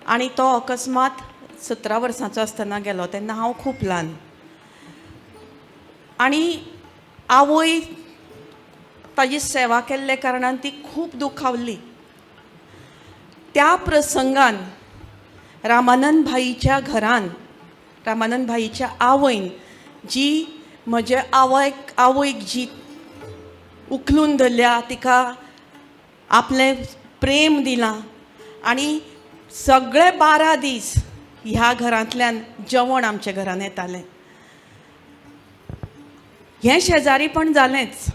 आनी तो अकस्मात 17 वर्सांचो आसतना गेलो. तेन्ना हांव खूब ल्हान आनी आवय ताजी सेवा केल्ले कारणान ती खूब दुखावली. त्या प्रसंगान रामानंद भाईच्या घरान रामानंद भाईच्या आवयन जी म्हज्या आवयक जी उखलून धरल्या तिका आपलें प्रेम दिलां आनी सगळे 12 दीस ह्या घरांतल्यान जेवण आमच्या घरान येतालें. हें शेजारीपण जालेंच.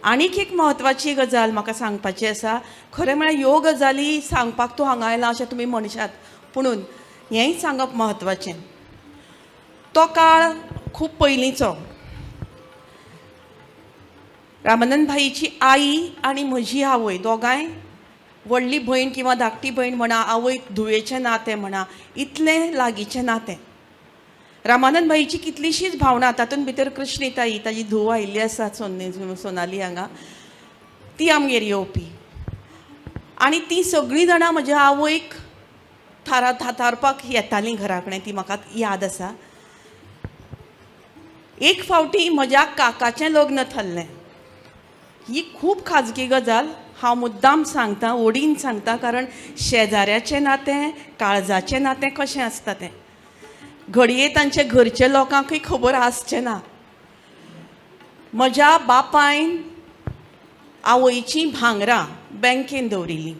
आनीक एक म्हत्वाची गजाल म्हाका सांगपाची आसा. खरें म्हळ्यार ह्यो गजाली सांगपाक तूं हांगा आयला अशें तुमी म्हणशात पुणून हेंय सांगप म्हत्वाचें. तो काळ खूब पयलींचो. रामानंद भाईची आई आनी म्हजी आवय दोगांय व्हडली भयण किंवा धाकटी भयण म्हणा आवयक धुवेचें नातें म्हणा इतलें लागींचें नातें. रामानंद भाईची कितलीशीच भावनां तातूंत भितर कृष्णिताई ताजी धूव आयिल्ली आसा सोनाली हांगा ती आमगेर येवपी आनी ती सगळीं जाणां म्हज्या आवयक थारपाक येतालीं घरा कडेन ती म्हाका याद आसा. एक फावटी म्हज्या काकाचें लग्न थल्लें. ही खूब खाजगी गजाल हांव मुद्दाम सांगतां ओडीन सांगतां कारण शेजाऱ्याचें नातें काळजाचें नातें कशें आसता तें घडये तांचे घरच्या लोकांकूय खबर आसचें ना. म्हज्या बापायन आवयचीं भांगरां बँकेन दवरिल्लीं.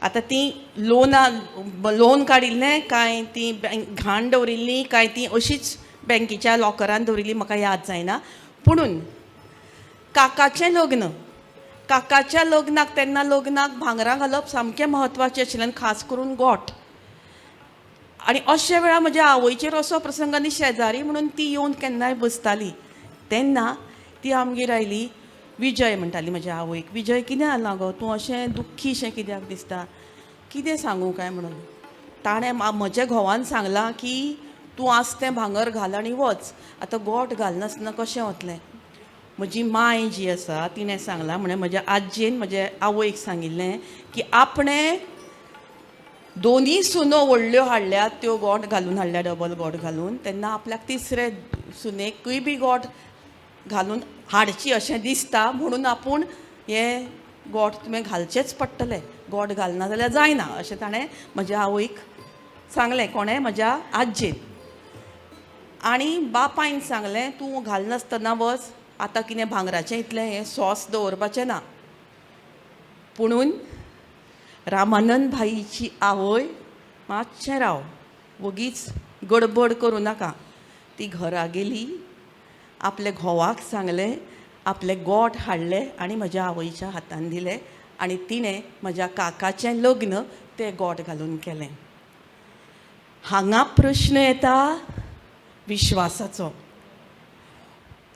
आतां ती लोन काडिल्लें काय ती घाण दवरिल्लीं काय ती अशीच बँकेच्या लॉकरान दवरिल्लीं म्हाका याद जायना. पुणून काकाचें लग्न काकाच्या लग्नाक तेन्ना लग्नाक भांगरां घालप सामकें म्हत्वाचें आशिल्लें खास करून गोठ. आनी अशे वेळार म्हज्या आवयचेर असो प्रसंग आनी शेजारी म्हणून ती येवन केन्नाय बसताली तेन्ना ती आमगेर आयली. विजय म्हणटाली म्हज्या आवयक विजय कितें जालां गो तूं अशें दुख्खीशें कित्याक दिसता कितें सांगूं काय म्हणून. ताणें म्हज्या घोवान सांगलां की तूं आस्त तें भांगर घाल आनी वच. आतां गोठ घालनासतना कशें वतलें. म्हजी माय जी आसा तिणें सांगलां म्हळ्यार म्हज्या आज्जेन म्हज्या आवयक सांगिल्लें की आपणें दोनी सुनो व्हडल्यो हाडल्यात त्यो गोठ घालून हाडल्या डबल गोठ घालून तेन्ना आपल्याक तिसरे सुनेकूय बी गोठ घालून हाडची अशें दिसता म्हणून आपूण हें गोठ तुवें घालचेंच पडटलें गोठ घालना जाल्यार जायना अशें ताणें म्हज्या आवयक सांगलें. कोणें म्हज्या आज्जेन. आनी बापायन सांगलें तूं घालनासतना वच आतां कितें भांगराचें इतलें हें सोस दवरपाचें ना. पुणून रामानंद भाईची आवय मातशें राव वगीच गडबड करूं नाका. ती घरा गेली आपल्या घोवाक सांगलें आपलें गोठ हाडलें आनी म्हज्या आवयच्या हातान दिलें आनी तिणें म्हज्या काकाचें लग्न तें गोठ घालून केलें. हांगा प्रश्न येता विश्वासाचो.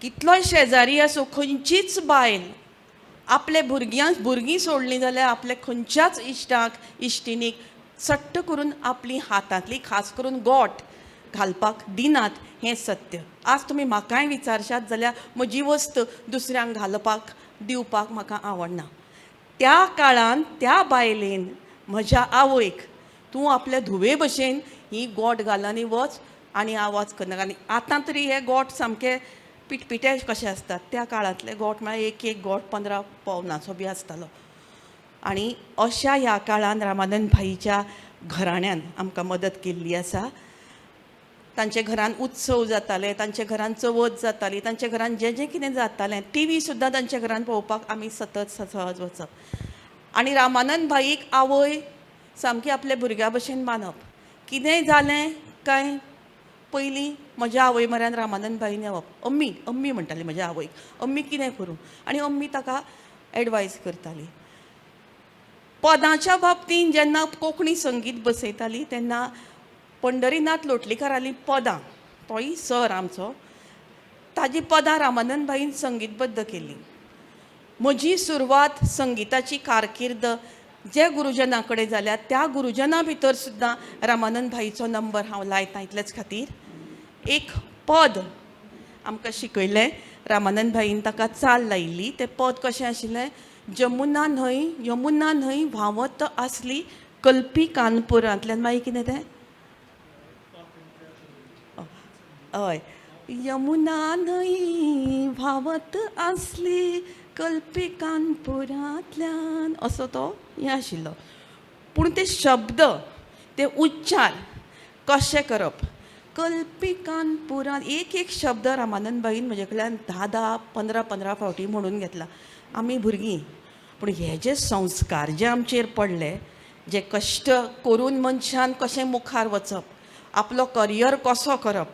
कितलोय शेजारी आसूं खंयचीच बायल आपले भुरगीं सोडलीं जाल्यार आपल्या खंयच्याच इश्टाक इश्टिणीक सट्ट करून आपली हातांतली खास करून गोठ घालपाक दिनात हें सत्य. आज तुमी म्हाकाय विचारशात जाल्यार म्हजी वस्त दुसऱ्यांक घालपाक दिवपाक म्हाका आवडना. त्या काळान त्या बायलेन म्हज्या आवयक तूं आपल्या धुवे भशेन ही गोठ घाल आनी वच आनी आवाज करनाका. आनी आतां तरी हे गोठ सामके पिटपिटे कशे आसतात त्या काळांतले गोठ म्हळ्यार एक गोठ 15 पवनाचो बी आसतालो. आनी अशा ह्या काळान रामानंद भाईच्या घराण्यान आमकां मदत केल्ली आसा. तांचे घरान उत्सव जाताले, तांचे घरान चवथ जाताली, तांचे घरान जें जें कितें जातालें टी सुद्दां तांच्या घरान पळोवपाक आमी सतत सहज वचप. आनी रामानंद भाईक आवय सामकी आपल्या भुरग्या भशेन मानप. कितेंय जालें काय पयलीं म्हज्या आवय म्हऱ्यान रामानंद भाईन येवप. अम्मी अम्मी म्हणटाली म्हज्या आवयक, अम्मी कितें करूं, आनी अम्मी ताका एडवायस करताली. पदांच्या बाबतींत जेन्ना कोंकणी संगीत बसयताली तेन्ना पंढरीनाथ लोटलीकराली पदां, तोय सर आमचो, ताजी पदां रामानंद भाईन संगीतबद्ध केल्ली. म्हजी सुरवात संगिताची कारकीर्द जे गुरुजना कडेन जाल्या त्या गुरुजना भितर सुद्दां रामानंद भाईचो नंबर हांव लायतां. इतलेच खातीर एक पद आमकां शिकयलें रामानंद भाईन, ताका चाल लायिल्ली. तें पद कशें आशिल्लें, यमुना न्हंय व्हांवत आसली कल्पी कानपुरांतल्यान. मागीर कितें तें, हय, यमुना न्हंय व्हांवत आसली कल्पी कानपुरांतल्यान, असो तो हें आशिल्लो. पूण ते शब्द, ते उच्चार कशें करप, कल्पी कानपुरांत, एक एक शब्द रामानंद भाईन म्हजे कडल्यान 10 15 फावटी म्हणून घेतला. आमी भुरगीं, पूण हे जे संस्कार जे आमचेर पडले, जे कश्ट करून मनशान कशें मुखार वचप, आपलो करियर कसो करप,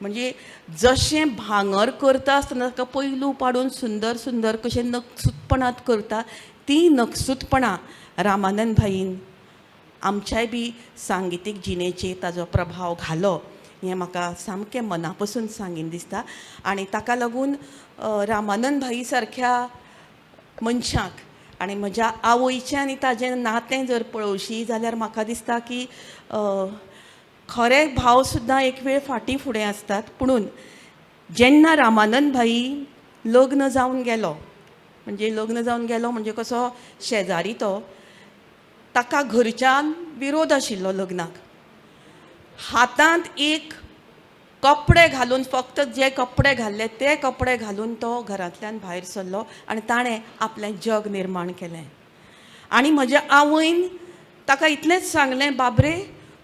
म्हणजे जशें भांगर करता आसतना ताका पयलू पाडून सुंदर सुंदर कशें नकसूदपणांत करता, ती नकसूदपणां रामानंद भाईन आमच्याय बी सांगितीक जिणेचेर ताजो प्रभाव घालो हें म्हाका सामकें मना पसून सांगीन दिसता. आनी ताका लागून रामानंद भाई सारक्या मनशाक आनी म्हज्या आवयचें आनी ताजें नातें जर पळोवशी जाल्यार म्हाका दिसता की खरे भाव सुद्दां एक वेळ फाटीं फुडें आसतात. पुणून जेन्ना रामानंद भाई लग्न जावन गेलो म्हणजे कसो शेजारी तो, ताका घरच्यान विरोध आशिल्लो लग्नाक. हातांत एक कपडे घालून, फक्त जे कपडे घाल्ले ते कपडे घालून तो घरांतल्यान भायर सरलो आनी ताणें आपलें जग निर्माण केलें. आनी म्हज्या आवयन ताका इतलेंच सांगलें, बाबरे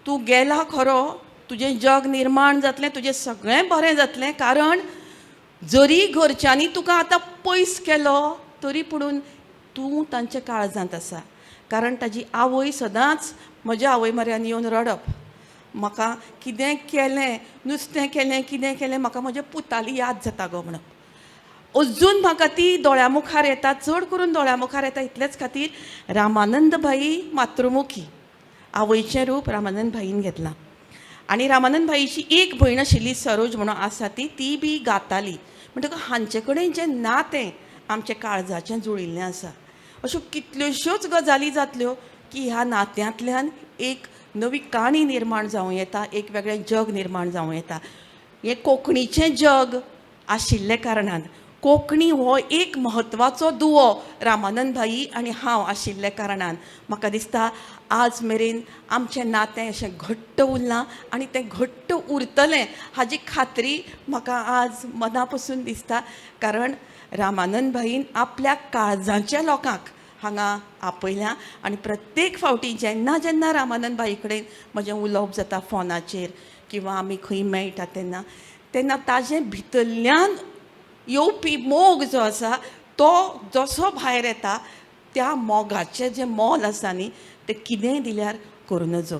तूं गेला खरो, तुजें जग निर्माण जातलें, तुजें सगळें बरें जातलें, कारण जरी घरच्यांनी तुका आतां पयस केलो तरी पुणून तूं तांच्या काळजांत आसा. कारण ताजी आवय सदांच म्हज्या आवय म्हऱ्यान येवन रडप, म्हाका कितें केलें, नुस्तें केलें, कितें केलें, म्हाका म्हज्या पुताली याद जाता गो म्हणून. अजून म्हाका ती दोळ्या मुखार येता, चड करून दोळ्या मुखार येता. इतलेच खातीर रामानंद भाई मातृमुखी, आवयचें रूप रामानंद भाईन घेतलां. आनी रामानंद भाईची एक भयण आशिल्ली सरोज म्हणून आसा, ती बी गाताली. म्हणटकच हांचे कडेन जें नातें आमच्या काळजाचें जुळिल्लें आसा. अश्यो कितल्योश्योच गजाली जातल्यो की ह्या नात्यांतल्यान एक नवी काणी निर्माण जावं येता, एक वेगळें जग निर्माण जावं येता. हें कोंकणीचें जग आशिल्ले कारणान, कोंकणी हो एक म्हत्वाचो दुवो रामानंद भाई आनी हांव आशिल्ले कारणान म्हाका दिसता आज मेरेन आमचें नातें अशें घट्ट उरलां आनी तें घट्ट उरतलें हाजी खात्री म्हाका आज मना पसून दिसता. कारण रामानंद भाईन आपल्या काळजाच्या लोकांक हांगा आपयल्या आनी प्रत्येक फावटी जेन्ना जेन्ना रामानंद भाई कडेन म्हजें उलोवप जाता फोनाचेर किंवा आमी खंय मेळटा तेन्ना तेन्ना ताजें भितरल्यान येवपी मोग जो आसा तो जसो भायर येता त्या मोगाचें जें मोल आसा न्ही तें कितेंय दिल्यार करूं नजो.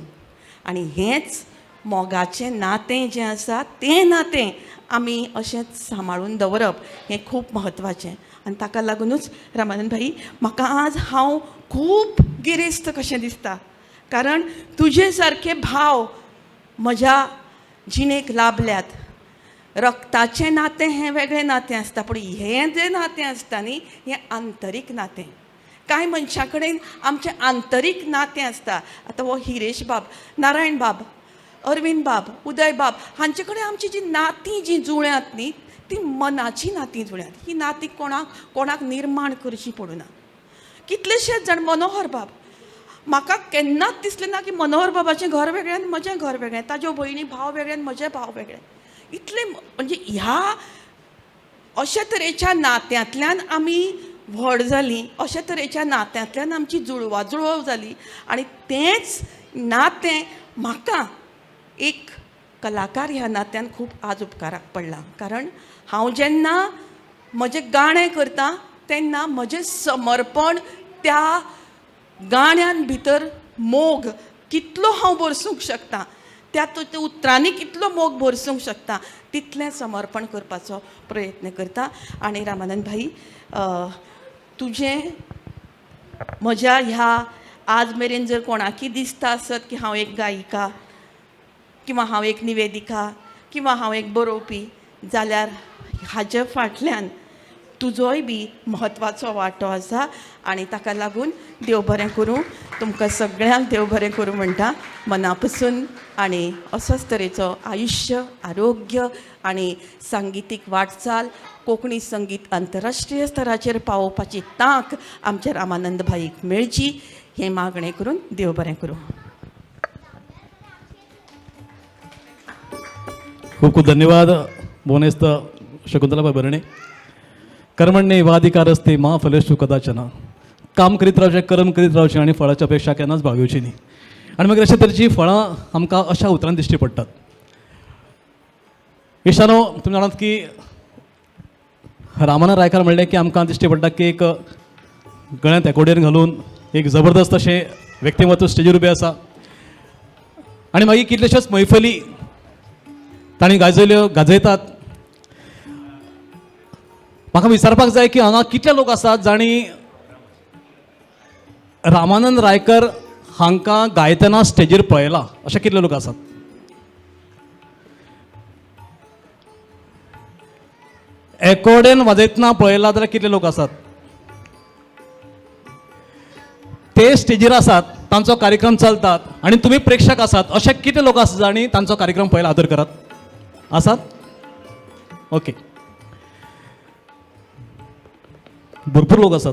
आनी हेंच मोगाचें नातें जें आसा तें नातें आमी अशेंच सांबाळून दवरप हें खूब म्हत्वाचें. आनी ताका लागूनच रामानंद भाई म्हाका आज हांव खूब गिरेस्त कशें दिसता. कारण तुजे सारके भाव म्हज्या जिणेक लाभल्यात. रक्ताचें नातें हें वेगळें नातें आसता, पूण हें जें नातें आसता न्ही हें आंतरीक नातें. कांय मनशां कडेन आमचें आंतरीक नातें आसता. आतां हो हिरेश बाब, नारायण बाब, अरविंद बाब, उदय बाब हांचे कडेन आमची जी नातीं जी जुळ्यांत न्ही ती मनाची नातीं जुळ्यांत. ही नातीं कोणाक निर्माण करची पडूना. कितलेशेच जाण, मनोहर बाब, म्हाका केन्नाच दिसलें ना की मनोहर बाबाचें घर वेगळें आनी म्हजें घर वेगळें, ताज्यो भयणी भाव वेगळे आनी म्हजे भाव वेगळे. इतलें म्हणजे ह्या अशे तरेच्या नात्यांतल्यान आमी व्हड जाली अशा तरेच्या नात्यांतल्यान आमची जुळवाजुळव जाली आनी तेंच नातें म्हाका एक कलाकार ह्या नात्यान खूब आज उपकाराक पडलां. कारण हांव जेन्ना म्हजें गाणें करतां तेन्ना म्हजें समर्पण त्या गाण्यान भितर मोग कितलो हांव भरसूंक शकतां, त्या उतरांनी कितलो मोग भरसूंक शकतां तितलें समर्पण करपाचो प्रयत्न करतां. आनी रामानंद भाई, तुजें म्हज्या ह्या आज मेरेन जर कोणाकी दिसता आसत की हांव एक गायिका किंवा हांव एक निवेदिका किंवा हांव एक बरोवपी, जाल्यार हाचे फाटल्यान तुजोय बी म्हत्वाचो वांटो आसा. आनी ताका लागून देव बरें करूं, तुमकां सगळ्यांक देव बरें करूं म्हणटा मना पसून. आनी असोच तरेचो आयुश्य, आरोग्य आनी सांगीतीक वाटचाल, कोंकणी संगीत आंतरराष्ट्रीय स्तराचेर पावोवपाची तांक आमच्या रामानंद भाईक मेळची हें मागणें करून देव बरें करूं. खूप खूप धन्यवाद बोनेस्त शकुंतलाबाई बर्णे. कर्मण्ये वाधिकारस्ते मा फलेषु कदाचन. काम करीत रावचें, कर्म करीत रावचें आनी फळाची अपेक्षा केन्नाच बाळगुची न्ही. आनी मागीर अशे तरेची फळां आमकां अशा उतरांनी दिश्टी पडटात. इश्टानो, तुमी जाणात की रामानंद रायकार म्हणलें की आमकां दिश्टी पडटा की एक गळ्यांत एकोडेर घालून एक जबरदस्त अशें व्यक्तिमत्व स्टेजीर उबें आसा. आनी मागीर कितलेश्योच मैफली तांणी गाजयतात. म्हाका विचारपाक जाय की हांगा कितले लोक आसात जाणी रामानंद रायकर हांकां गायतना स्टेजीर पळयला. अशे कितले लोक आसात? एकोडेन वाजयतना पळयला जाल्यार कितले लोक आसात? ते स्टेजीर आसात, तांचो कार्यक्रम चलतात आनी तुमी प्रेक्षक आसात. अशे कितले लोक आसात जाणी तांचो कार्यक्रम पळयला आदर करात? आसात? ओके, भरपूर लोक आसात.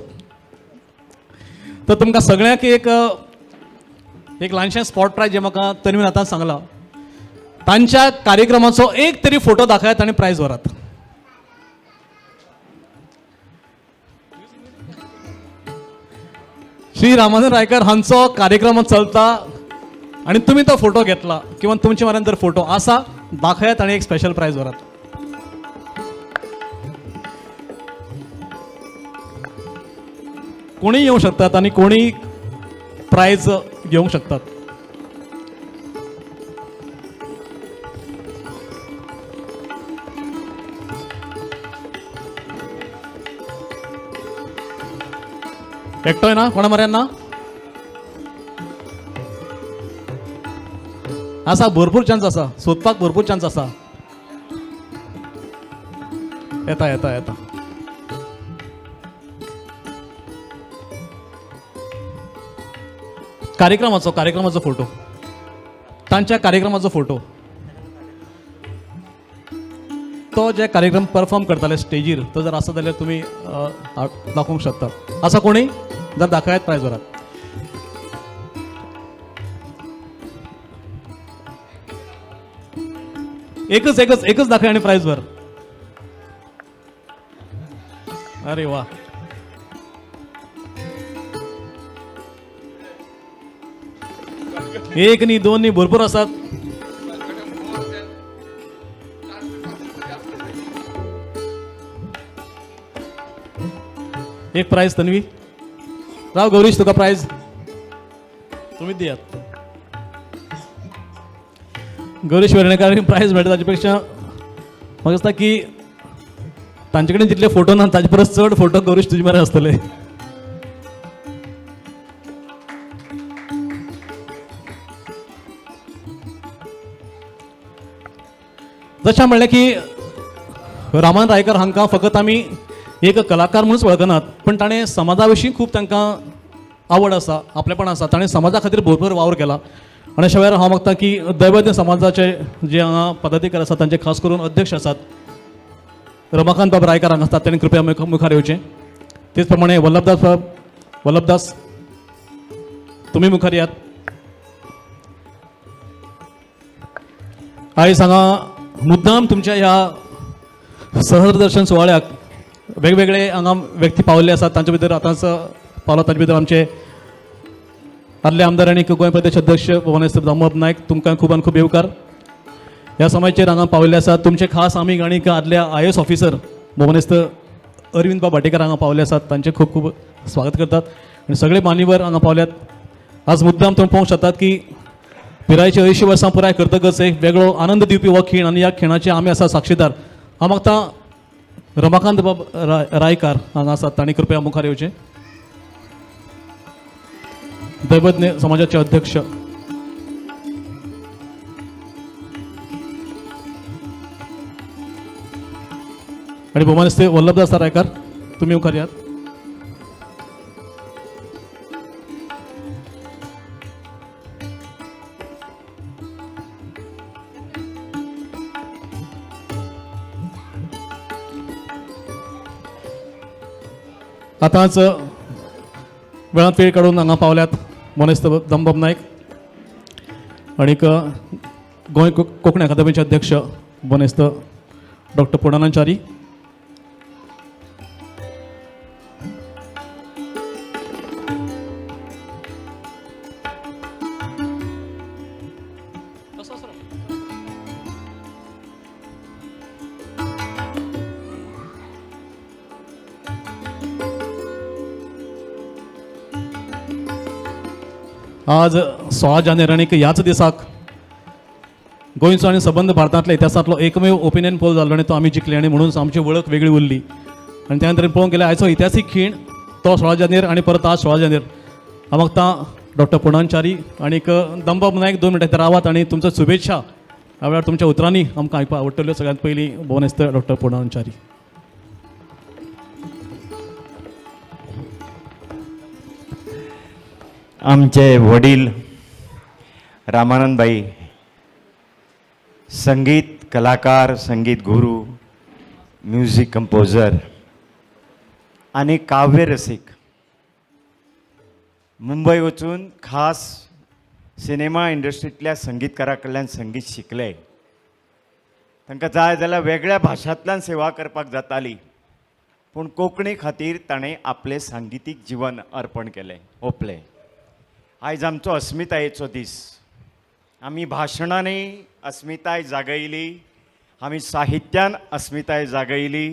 तर तुमकां सगळ्यांक एक ल्हानशें स्पॉट प्रायज जें म्हाका तन्वीन आतां सांगलां, तांच्या कार्यक्रमाचो एक तरी फोटो दाखयात आनी प्रायज व्हरात. श्री रामानंद रायकर हांचो कार्यक्रम चलता आनी तुमी तो फोटो घेतला किंवा तुमचे म्हऱ्यान जर फोटो आसा दाखयात आनी एक स्पेशल प्रायज व्हरात. कोणीय येवंक शकतात आनी कोणीय प्रायज घेवंक शकतात. एकटोय ना? कोणा म्हऱ्यान ना? आसा, भरपूर चान्स आसा, सोदपाक भरपूर चान्स आसा. येता येता येता. कार्यक्रमाचो फोटो, तांच्या कार्यक्रमाचो फोटो, तो जे कार्यक्रम परफॉर्म करताले स्टेजीर तो जर आसा जाल्यार तुमी दाखोवंक शकता. आसा कोणी? जर दाखयात प्रायज व्हरात. एकच दाखय आणि प्राइज भर. अरे वा, एक नी दोन नी भरपूर असतात. एक प्राइज तन्वी. राव गौरीश, तुका प्राइज तुम्ही दियात. गौरीश वेर्णेकार प्राइज मेळटा ताचे पेक्षा म्हाका दिसता की तांचे कडेन जितले फोटो ना ताचे परस चड फोटो गौरीश तुजे मेरेन आसतले. जशें म्हणलें की रामानंद रायकर हांकां फकत आमी एक कलाकार म्हणूनच वळखनात, पण ताणें समाजा विशीं खूब तांकां आवड आसा, आपलेपण आसा. ताणें समाजा खातीर भरपूर वावर केला. आनी अशा वेळार हांव मागता की दैवज्ञ समाजाचे जे हांगा पदाधिकारी आसात तांचे खास करून अध्यक्ष आसात रमाकांत बाब रायकर हांगा आसतात, तांणी कृपया मुखार येवचें. तेच प्रमाणे वल्लभदास तुमी मुखार यात. आयज हांगा मुद्दाम तुमच्या ह्या सहस्रदर्शन सुवाळ्याक वेगवेगळे हांगा व्यक्ती पावल्ले आसात तांचे भितर आतांच पावलो तांचे भितर आमचे आदले आमदार आनी गोंय प्रदेश अध्यक्ष भुवनेश्वर दामोदर नायक तुमकां खूब खूब येवकार. ह्या समाजाचेर हांगा पावल्ले आसात. तुमचे खास आमी आनीक आदल्या IAS ऑफिसर भुवनेश्वर अरविंद बाब भाटेकर हांगा पावले आसात. तांचे खूब खूब स्वागत करतात. आनी सगळे मान्यवर हांगा पावल्यात. आज मुद्दाम तुम्ही पळोवंक शकतात की पिरायेची 80 वर्सां पुराय करतकच एक वेगळो आनंद दिवपी हो खीण आनी ह्या खिणाचे आमी आसा साक्षीदार. हांव मागता रमाकांत बाब रायकार हांगा आसात तांणी कृपया मुखार येवचें. दैवज्ञ समाजाचे अध्यक्ष आणि भुवनेश्वर वल्लभदास रायकार तुम्ही मुखार यात. आतांच वेळांत वेळ काडून हांगा पावल्यात भुवनेश्वर दामोदर नायक आणीक गोंय कोंकणी अकादमीचे अध्यक्ष भुवनेश्वर डॉक्टर पुर्णानंद आज 16 जानेवारी आनीक ह्याच दिसाक गोंयचो आनी सबंद भारतांतल्या इतिहासांतलो एकमेव ओपिनियन पोल जाल्लो आनी तो आमी जिखले आनी म्हणून आमची वळख वेगळी उरली. आनी त्या नंतर पळोवंक गेल्यार आयचो इतिहासीक खीण तो 16 जानेवारी आनी परत आज 16 जानेवारी. हांव मागता डॉक्टर पुर्णानंद आनीक दामोदर नायक 2 मिनटां रावात आनी तुमच्यो शुभेच्छा ह्या वेळार तुमच्या उतरांनी आमकां आयकपाक आवडटल्यो. सगळ्यांत पयलीं भुवनेश्वर डॉक्टर पुर्णानंद. आमचे वडील रामानंदबाई संगीत कलाकार, संगीत गुरू, म्युझिक कंपोजर आणि काव्य रसिक. मुंबय वचून खास सिनेमा इंडस्ट्रींतल्या संगीतकारा कडल्यान संगीत शिकले. तांकां जाय जाल्यार वेगळ्या भाशांतल्यान सेवा करपाक जाताली, पूण कोंकणी खातीर ताणें आपलें सांगितीक जीवन अर्पण केलें, ओंपलें. आयज आमचो अस्मितायेचो दीस. आमी भाशणांनी अस्मिताय जागयली, आमी साहित्यान अस्मिताय जागयली,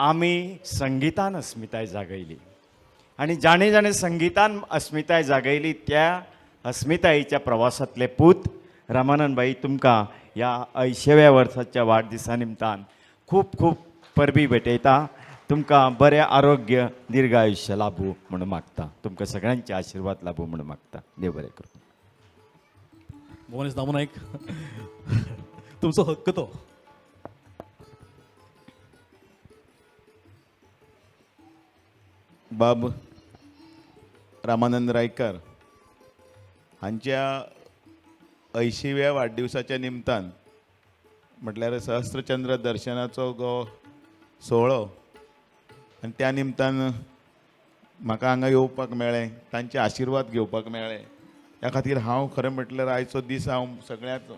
आमी संगीतान अस्मिताय जागयली. आनी जाणें जाणें संगीतान अस्मिताय जागयली त्या अस्मितायेच्या प्रवासांतले पूत रामानंदबाई तुमकां ह्या 80व्या वर्साच्या वाडदिसा निमतान खूब खूब परबी भेटयता. तुमकां बरें आरोग्य दीर्घ आयुश्य लाभूं म्हणून मागता. तुमकां सगळ्यांचे आशिर्वाद लाभूं म्हणून मागता. देव बरें करूं. भुवनेश्वर दामोदर नायक तुमचो हक्क तो. बाब रामानंद रायकार हांच्या 80व्या वाडदिवसाच्या निमतान म्हटल्यार सहस्त्रचंद्र दर्शनाचो सोहळो आनी त्या निमतान म्हाका हांगा येवपाक मेळ्ळें, तांचे आशिर्वाद घेवपाक मेळ्ळे. त्या खातीर हांव खरें म्हटल्यार आयचो दीस हांव सगळ्यात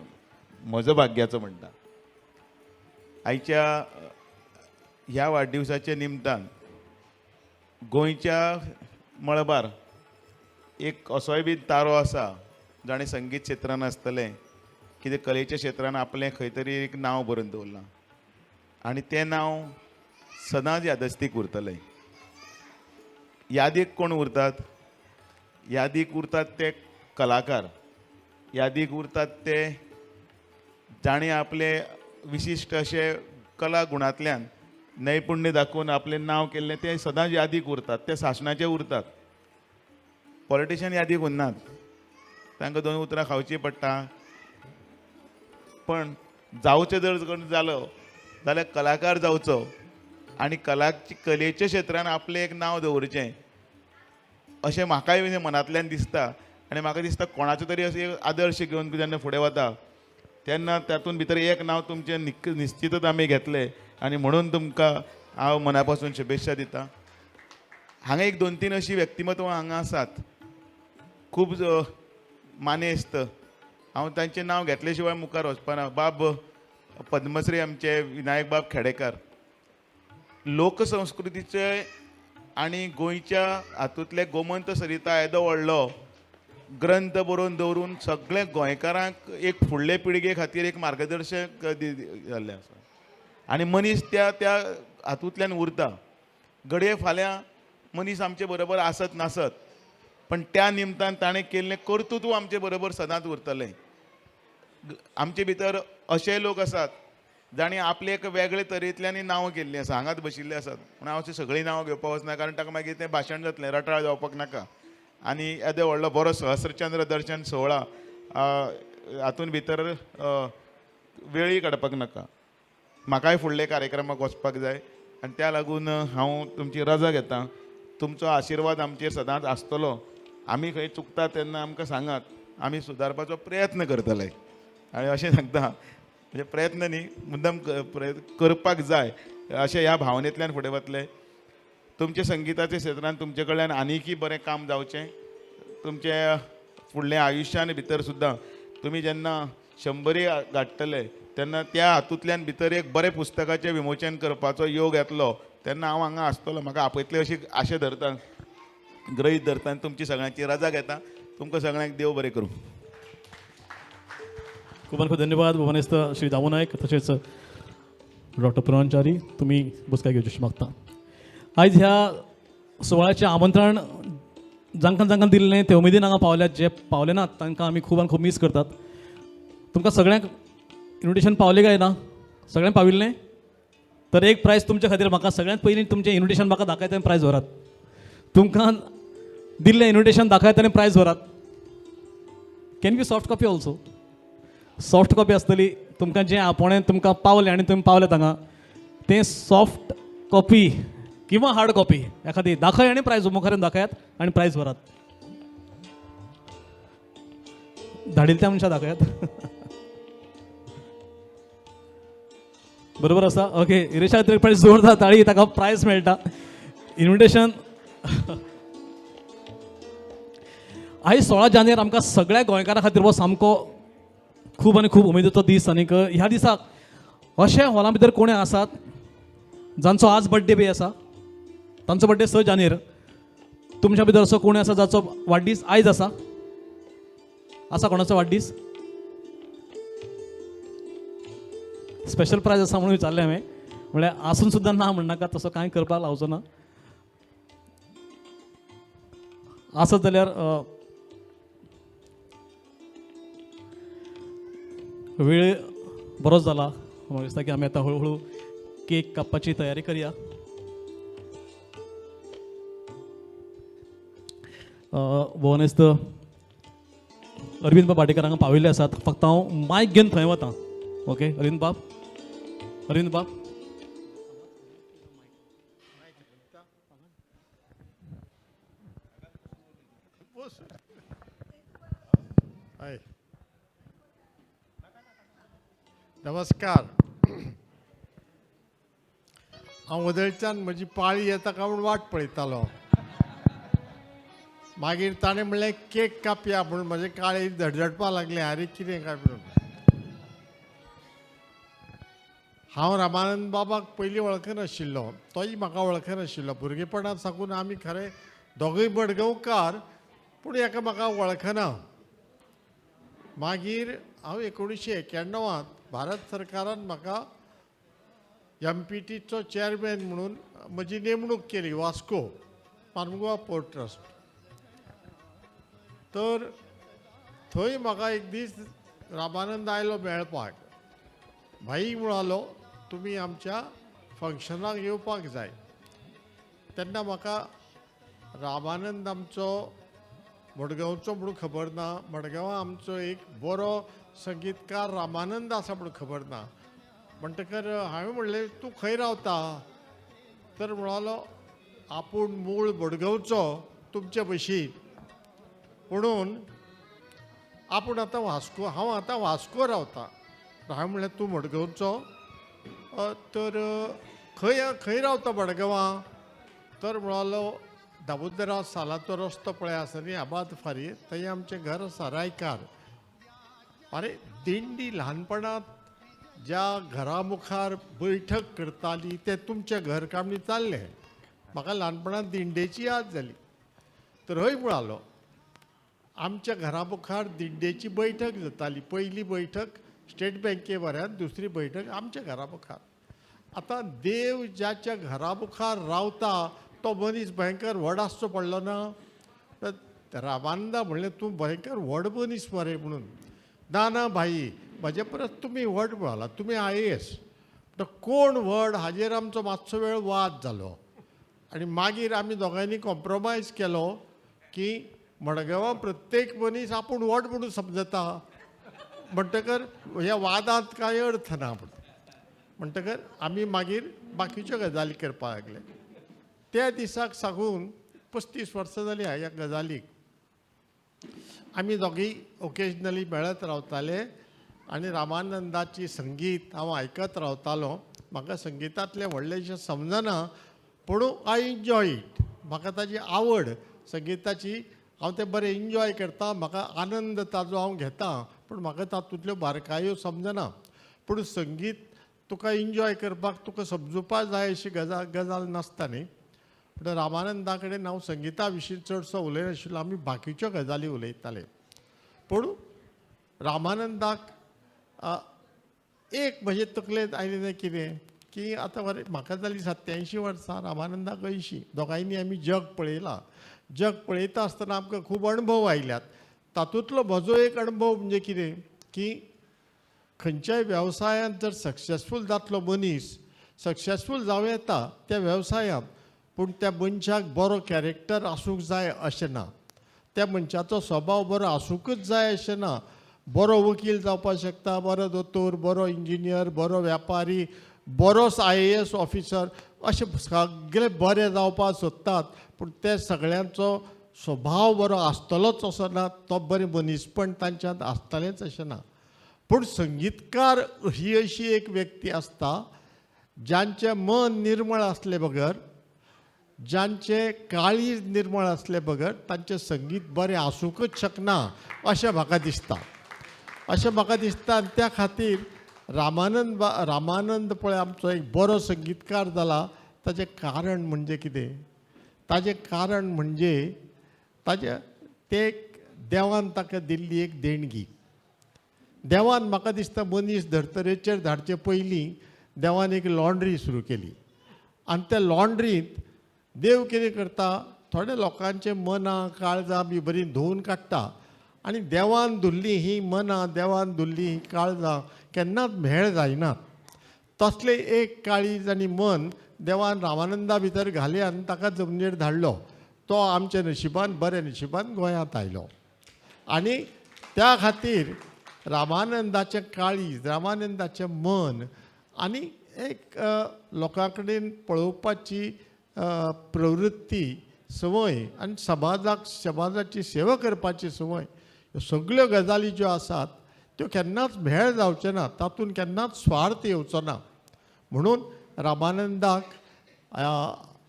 म्हजो भाग्याचो म्हणटा. आयच्या ह्या वाडदिवसाच्या निमतान गोंयच्या मळबार एक असोय बी तारो आसा जाणें संगीत क्षेत्रान आसतलें, कितें कलेच्या क्षेत्रान आपलें खंय तरी एक नांव बरोवन दवरलां आनी तें नांव सदांच यादस्तीक उरतलें. यादीक कोण उरतात? यादीक उरतात ते कलाकार, यादीक उरतात ते जाणीं आपले विशिश्ट अशे कला गुणांतल्यान नैपुण्य दाखोवन आपलें नांव केल्लें तें सदांच यादीक उरतात. ते शासनाचे उरतात. पॉलिटिशियन यादीक उरनात, तांकां 2 उतरां खावची पडटा. पण जावचें जर जालो जाल्यार कलाकार जावचो आनी कलेच्या क्षेत्रान आपलें एक नांव दवरचें अशें म्हाकाय मनांतल्यान दिसता. आनी म्हाका दिसता कोणाचो तरी अशें आदर्श घेवन जेन्ना फुडें वता तेन्ना तातूंत भितर एक नांव तुमचें निश्चितच आमी घेतलें आनी म्हणून तुमकां हांव मना पासून शुभेच्छा दितां. हांगा एक 2-3 अशीं व्यक्तिमत्वां हांगा आसात खूब मानेस्त. हांव तांचें नांव घेतले शिवाय मुखार वचपाना. बाब पद्मश्री आमचे विनायक बाब खेडेकार लोकसंस्कृतीचे आनी गोंयच्या हातूंतले गोमंत सरिता येदो व्हडलो ग्रंथ बरोवन दवरून सगळे गोंयकारांक एक फुडले पिळगे खातीर एक मार्गदर्शक जाल्लें आसा आनी मनीस त्या त्या हातूंतल्यान उरता. घडये फाल्यां मनीस आमचे बरोबर आसत नासत पण त्या निमतान ताणें केल्लें कर्तृत्व आमचे बरोबर सदांच उरतलें. आमचे भितर अशे लोक आसात जाणी आपले एक वेगळे तरेंतल्यानी नांवां केल्लीं आसा, हांगाच बशिल्ले आसात पूण हांव अशीं सगळीं नांवां घेवपाक वचना कारण ताका मागीर तें भाशण जातलें, रटाळ जावपाक नाका. आनी येदो व्हडलो बरो सहस्रचंद्र दर्शन सोहळा हातूंत भितर वेळी काडपाक नाका. म्हाकाय फुडले कार्यक्रमाक वचपाक जाय आनी त्या लागून हांव तुमची रजा घेतां. तुमचो आशिर्वाद आमचेर सदांच आसतलो. आमी खंय चुकता तेन्ना आमकां सांगात, आमी सुदारपाचो प्रयत्न करतले. आनी अशें सांगता म्हणजे प्रयत्न न्ही, मुद्दम करपाक जाय अशें ह्या भावनेंतल्यान फुडें वतले. तुमचे संगिताच्या क्षेत्रांत तुमचे कडल्यान आनीकय बरें काम जावचें. तुमचे फुडल्या आयुश्यान भितर सुद्दां तुमी जेन्ना 100 गाठतले तेन्ना त्या हातूंतल्यान भितर एक बरें पुस्तकाचें विमोचन करपाचो योग येतलो तेन्ना हांव हांगा आसतलो. म्हाका आपयतले अशी आशा धरता, गृहीत धरता आनी तुमची सगळ्यांची रजा घेता. तुमकां सगळ्यांक देव बरें करूं. खूप खूप धन्यवाद भुवनेस्त श्री दामू नायक तसेच डॉक्टर पुरंचारी. तुम्ही बसका घेवची मागता. आयज ह्या सुवाळ्याचें आमंत्रण जांकां जांकां दिल्लें ते उमेदीन हांगा पावल्यात, जे पावले नात तांकां आमी खूब आनी खूब मिस करतात. तुमकां सगळ्यांक इन्विटेशन पावलें काय ना? सगळ्यांक पाविल्लें? तर एक प्रायज तुमच्या खातीर. म्हाका सगळ्यांत पयलीं तुमचें इन्विटेशन म्हाका दाखयता आनी प्रायज व्हरात. तुमकां दिल्लें इन्विटेशन दाखयता आनी प्रायज व्हरात. Can be soft copy also. Soft copy आसतली. तुमकां जें आपणें तुमकां पावलें आनी तुमी पावले हांगा तें सॉफ्ट कॉपी किंवा हार्ड कॉपी एखादी दाखय आनी प्रायज मुखारेन दाखयात आनी प्रायज व्हरात. धाडिल त्या मनशाक दाखयात. बरोबर आसा? ओके. इरेशा खातीर प्रायज जोरदार ताळी. ताका प्रायज मेळटा. इन्विटेशन. आयज 16 जानेर आमकां सगळ्या गोंयकारां खातीर हो सामको खूब आनी खूब उमेदीचो दीस. आनीक ह्या दिसाक अशे हॉला भितर कोणी आसात जांचो आज बर्थडे बी आसा. तांचो बर्थडे 6 जानेर. तुमच्या भितर असो कोणी आसा जाचो वाडदीस आयज आसा? आसा कोणाचो वाडदीस? स्पेशल प्रायज आसा म्हणून विचारलें हांवें. म्हळ्यार आसून सुद्दां ना म्हणनाका, तसो कांय करपाक लावचो ना. आसत जाल्यार वेळ बरोच जाला. म्हाका दिसता की आमी आतां हळू केक कापपाची तयारी करया. भुवनेस्त अरविंद बाब भाटेकर हांगा पाविल्ले आसात. फक्त हांव मायक घेवन थंय वतां. ओके अरविंद बाब. अरविंद बाब. नमस्कार. हांव वदळच्यान म्हजी पाळी येता काय म्हूण वाट पळयतालो. मागीर ताणें म्हणलें केक कापया म्हणून म्हजें काळी धडधडपा लागलें. आरे कितें काय म्हणून. हांव रामानंद बाबाक पयलीं वळखनाशिल्लो, तोय म्हाका वळखनाशिल्लो. भुरगेपणांत साकून आमी खरें दोगूय मडगांवकार पूण एकामेकाक वळखना. मागीर हांव 1991 भारत सरकारान म्हाका MPTचो चेअरमॅन म्हणून म्हजी नेमणूक केली वास्को मार्मुगांव पोर्ट ट्रस्ट. तर थंय म्हाका एक दीस रामानंद आयलो मेळपाक. भाई म्हणालो तुमी आमच्या फंक्शनाक येवपाक जाय. तेन्ना म्हाका रामानंद आमचो मडगांवचो म्हणून खबर ना. मडगांवां आमचो एक बरो संगीतकार रामानंद आसा म्हणून खबर ना. म्हणटकर हांवें म्हणलें तूं खंय रावता? तर म्हणालो आपूण मूळ मडगांवचो तुमचे भशेन म्हणून आपूण आतां वास्को. हांव आतां वास्को रावता. हांवें म्हणलें तूं मडगांवचो? तर खंय रावता मडगांवां? तर म्हणालो दामोदरा सालाचो रस्तो पळय आसा न्ही आबाद फारी, थंय आमचें घर आसा रायकार. अरे दिंडी ल्हानपणांत ज्या घरा मुखार बैठक करताली ते तुमचे घरकामणी चालले. म्हाका ल्हानपणांत दिंडेची याद जाली. तर हय म्हणालो आमच्या घरा मुखार दिंडेची बैठक जाताली. पयली बैठक स्टेट बँके म्हऱ्यांत, दुसरी बैठक आमच्या घरा मुखार. आतां देव ज्याच्या घरा मुखार रावता तो मनीस भयंकर व्हड आसचो पडलो ना. तर रामानंदा म्हणलें तूं भयंकर व्हड मनीस मरे म्हणून. ना ना भाई म्हजे परस तुमी व्हड म्हळाला, तुमी IAS. कोण व्हड हाजेर आमचो मातसो वेळ वाद जालो आनी मागीर आमी दोगांयनी कॉम्प्रोमायज केलो की मडगांवां प्रत्येक मनीस आपूण व्हड म्हणून समजता म्हणटकर ह्या वादांत कांय अर्थ ना म्हणटकर आमी मागीर बाकीच्यो गजाली करपाक लागले. त्या दिसाक साकून 35 वर्सां जालीं ह्या गजालीक. आमी दोगूय ओकेजनली मेळत रावताले आनी रामानंदाची संगीत हांव आयकत रावतालो. म्हाका संगितांतलें व्हडलेंशें समजना पूण आय एन्जॉय इट. म्हाका ताची आवड संगिताची. हांव तें बरें एन्जॉय करता. म्हाका आनंद ताजो हांव घेता पूण म्हाका तातूंतल्यो बारकायो समजना. पूण संगीत तुका एन्जॉय करपाक तुका समजुपा जाय अशी गजाल नासता न्ही. पूण रामानंदा कडेन हांव संगिता विशीं चडसो उलयनाशिल्लो. आमी बाकीच्यो गजाली उलयताले. पूण रामानंदाक एक म्हजे तकलेंत आयलें तें कितें की आतां म्हाका जालीं 87 वर्सां, रामानंदाक 80. दोगांयनी आमी जग पळयलां. जग पळयता आसतना आमकां खूब अणभव आयल्यात. तातूंतलो म्हजो एक अणभव म्हणजे कितें की खंयच्याय वेवसायांत जर सक्सेसफूल जातलो मनीस, सक्सेसफूल जावं येता त्या वेवसायांत, पूण त्या मनशाक बरो कॅरेक्टर आसूंक जाय अशें ना. त्या मनशाचो स्वभाव बरो आसूंकच जाय अशें ना. बरो वकील जावपाक शकता, बरो दोतोर, बरो इंजिनियर, बरो व्यापारी, बरोच IAS ऑफिसर अशें सगळे बरे जावपाक सोदतात. पूण ते सगळ्यांचो स्वभाव बरो आसतलोच असो ना. तो बरें मनीसपण तांच्यांत आसतलेंच अशें ना. पूण संगीतकार ही अशी एक व्यक्ती आसता ज्यांचें मन निर्मळ आसले बगर, ज्यांचे काळीज निर्मळ आसले बगर तांचें संगीत बरें आसूंकच शकना अशें म्हाका दिसता. आनी त्या खातीर रामानंद पळय आमचो एक बरो संगीतकार जाला. ताचें कारण म्हणजे कितें? ताचें कारण म्हणजे ते देवान ताका दिल्ली एक देणगी. देवान म्हाका दिसता मनीस धर्तरेचेर धाडचे पयलीं देवान एक लॉन्ड्री सुरू केली. आनी त्या लॉन्ड्रींत देव कितें करता, थोड्या लोकांचे मनां काळजां बी बरी धुवन काडटा. आनी देवान धुल्ली ही मनां, देवान धुल्ली ही काळजां केन्नाच म्हेळ जायनात. तसलें एक काळीज आनी मन देवान रामानंदा भितर घाले आनी ताका जमनीर धाडलो. तो आमच्या नशिबान, बऱ्या नशिबान गोंयांत आयलो. आनी त्या खातीर रामानंदाचें काळीज, रामानंदाचें मन आनी एक लोकां कडेन पळोवपाची प्रवृत्ती, संवय आनी समाजाची सेवा करपाची संवय, ह्यो सगळ्यो गजाली ज्यो आसात त्यो केन्नाच म्हेळ जावच्यो ना. तातूंत केन्नाच स्वार्थ येवचो ना. म्हणून रामानंदाक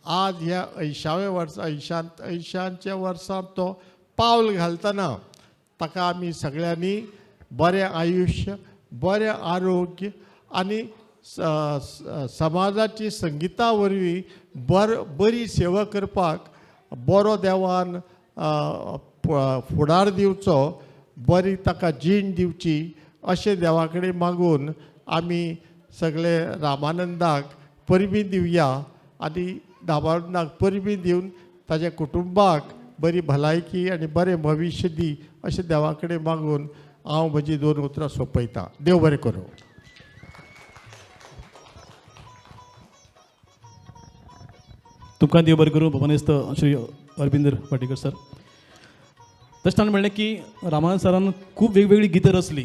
आज ह्या 80व्या वर्सांत तो पावल घालतना ताका आमी सगळ्यांनी बरें आयुश्य, बरें आरोग्य आनी समाजाची संगिता वरवीं बरी सेवा करपाक बरो देवान फुडार दिवचो, बरी ताका जीण दिवची अशें देवा कडेन मागून आमी सगळे रामानंदाक परबीं दिवया. आनी रामानंदाक परबीं दिवन ताच्या कुटुंबाक बरी भलायकी आनी बरें भविश्य दी अशें देवा कडेन मागून हांव म्हजी 2 उतरां सोंपयतां. देव बरें करूं. तुमकां देव बरें करूं भवनेस्त श्री अरविंद पाटेकर सर. तशें म्हणलें की रामानंद सरान खूब वेगवेगळी गितां रचली.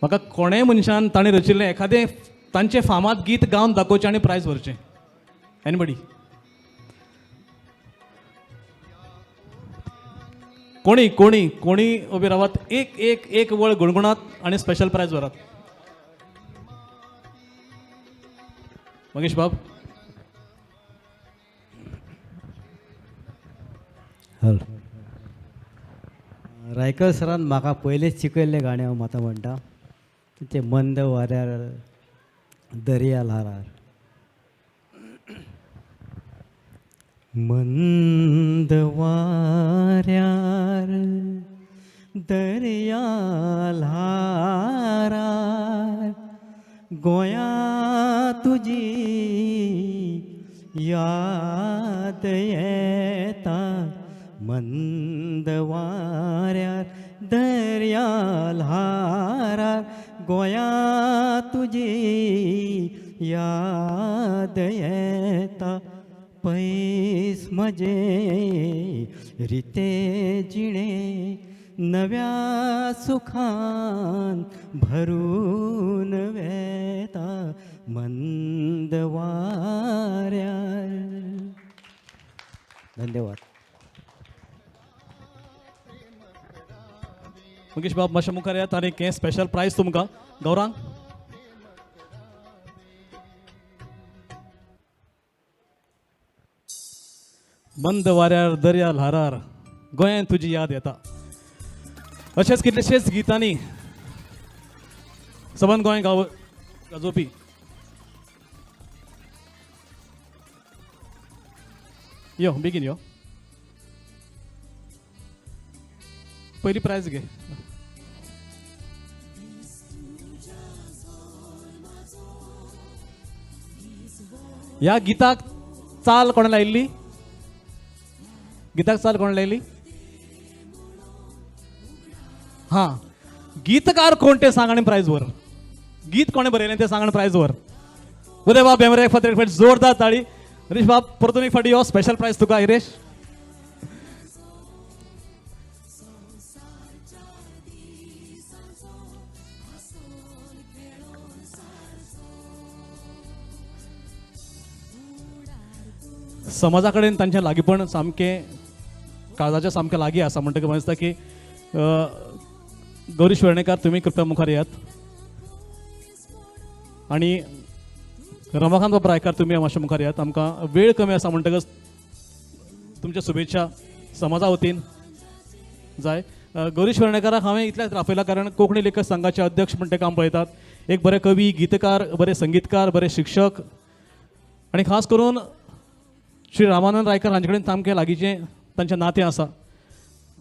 म्हाका कोणेय मनशान ताणें रचिल्लें एखादें तांचें फामाद गीत गावन दाखोवचें आनी प्रायज व्हरचें. एनीबडी? कोणी उबे रावात. एक वळ गुणगुणात आनी स्पेशल प्रायज व्हरात. मगेश बाब. हॅलो. रायकर सरान म्हाका पयलेंच शिकयल्लें गाणें हांव माता म्हणटा. ते मंद वाऱ्यार दर्या ल्हारार मंद वाऱ्यार दर्या ल्हारार गोंया तुजी याद येता मंद वाऱ्यार दर्या ल्हारार गोंया तुजी याद येता पैस म्हजे रिते जिणे नव्या सुखान भरून वेता मंद वाऱ्यार. धन्यवाद. मुकेश बाब मातशें मुखार येयात आनी हें स्पेशल प्रायज तुमकां गौरांग. मंद वाऱ्यार दर्या ल्हारार गोंयांत तुजी याद येता. अशेंच कितलेशेच गितांनी सबंद गोंय गाजोवपी यो बेगीन यो. पयली प्रायज घे. ह्या गिताक चाल कोणें लायिल्ली? गिताक चाल कोण लायली? हां, गीतकार कोण ते सांग आनी प्रायज वर. गीत कोणें बरयलें ते सांग आनी प्रायज वर. उदय बाब बेमरे फातर एक फावट जोरदार ताळी. हरीश बाब परतून एक फावटी यो स्पेशल प्रायज तुका हिरेश. समाजा कडेन तांचें लागींपण सामकें काळजाच्या सामकें लागीं आसा म्हणटकीर म्हाका दिसता की गौरीश वेर्णेकार तुमी कृपया मुखार येयात आनी रमाकांत बाब रायकार तुमी मातशे मुखार येयात. आमकां वेळ कमी आसा म्हणटकच तुमच्या शुभेच्छा समाजा वतीन जाय. गौरीश वेर्णेकाराक हांवें इतल्याच राफयला कारण कोंकणी लेखक संघाचे अध्यक्ष म्हणटा तें काम पळयतात. एक बरे कवी, गीतकार, बरे संगीतकार, बरे शिक्षक आनी खास करून श्री रामानंद रायकर हांचे कडेन सामकें लागींचें तांचें नातें आसा.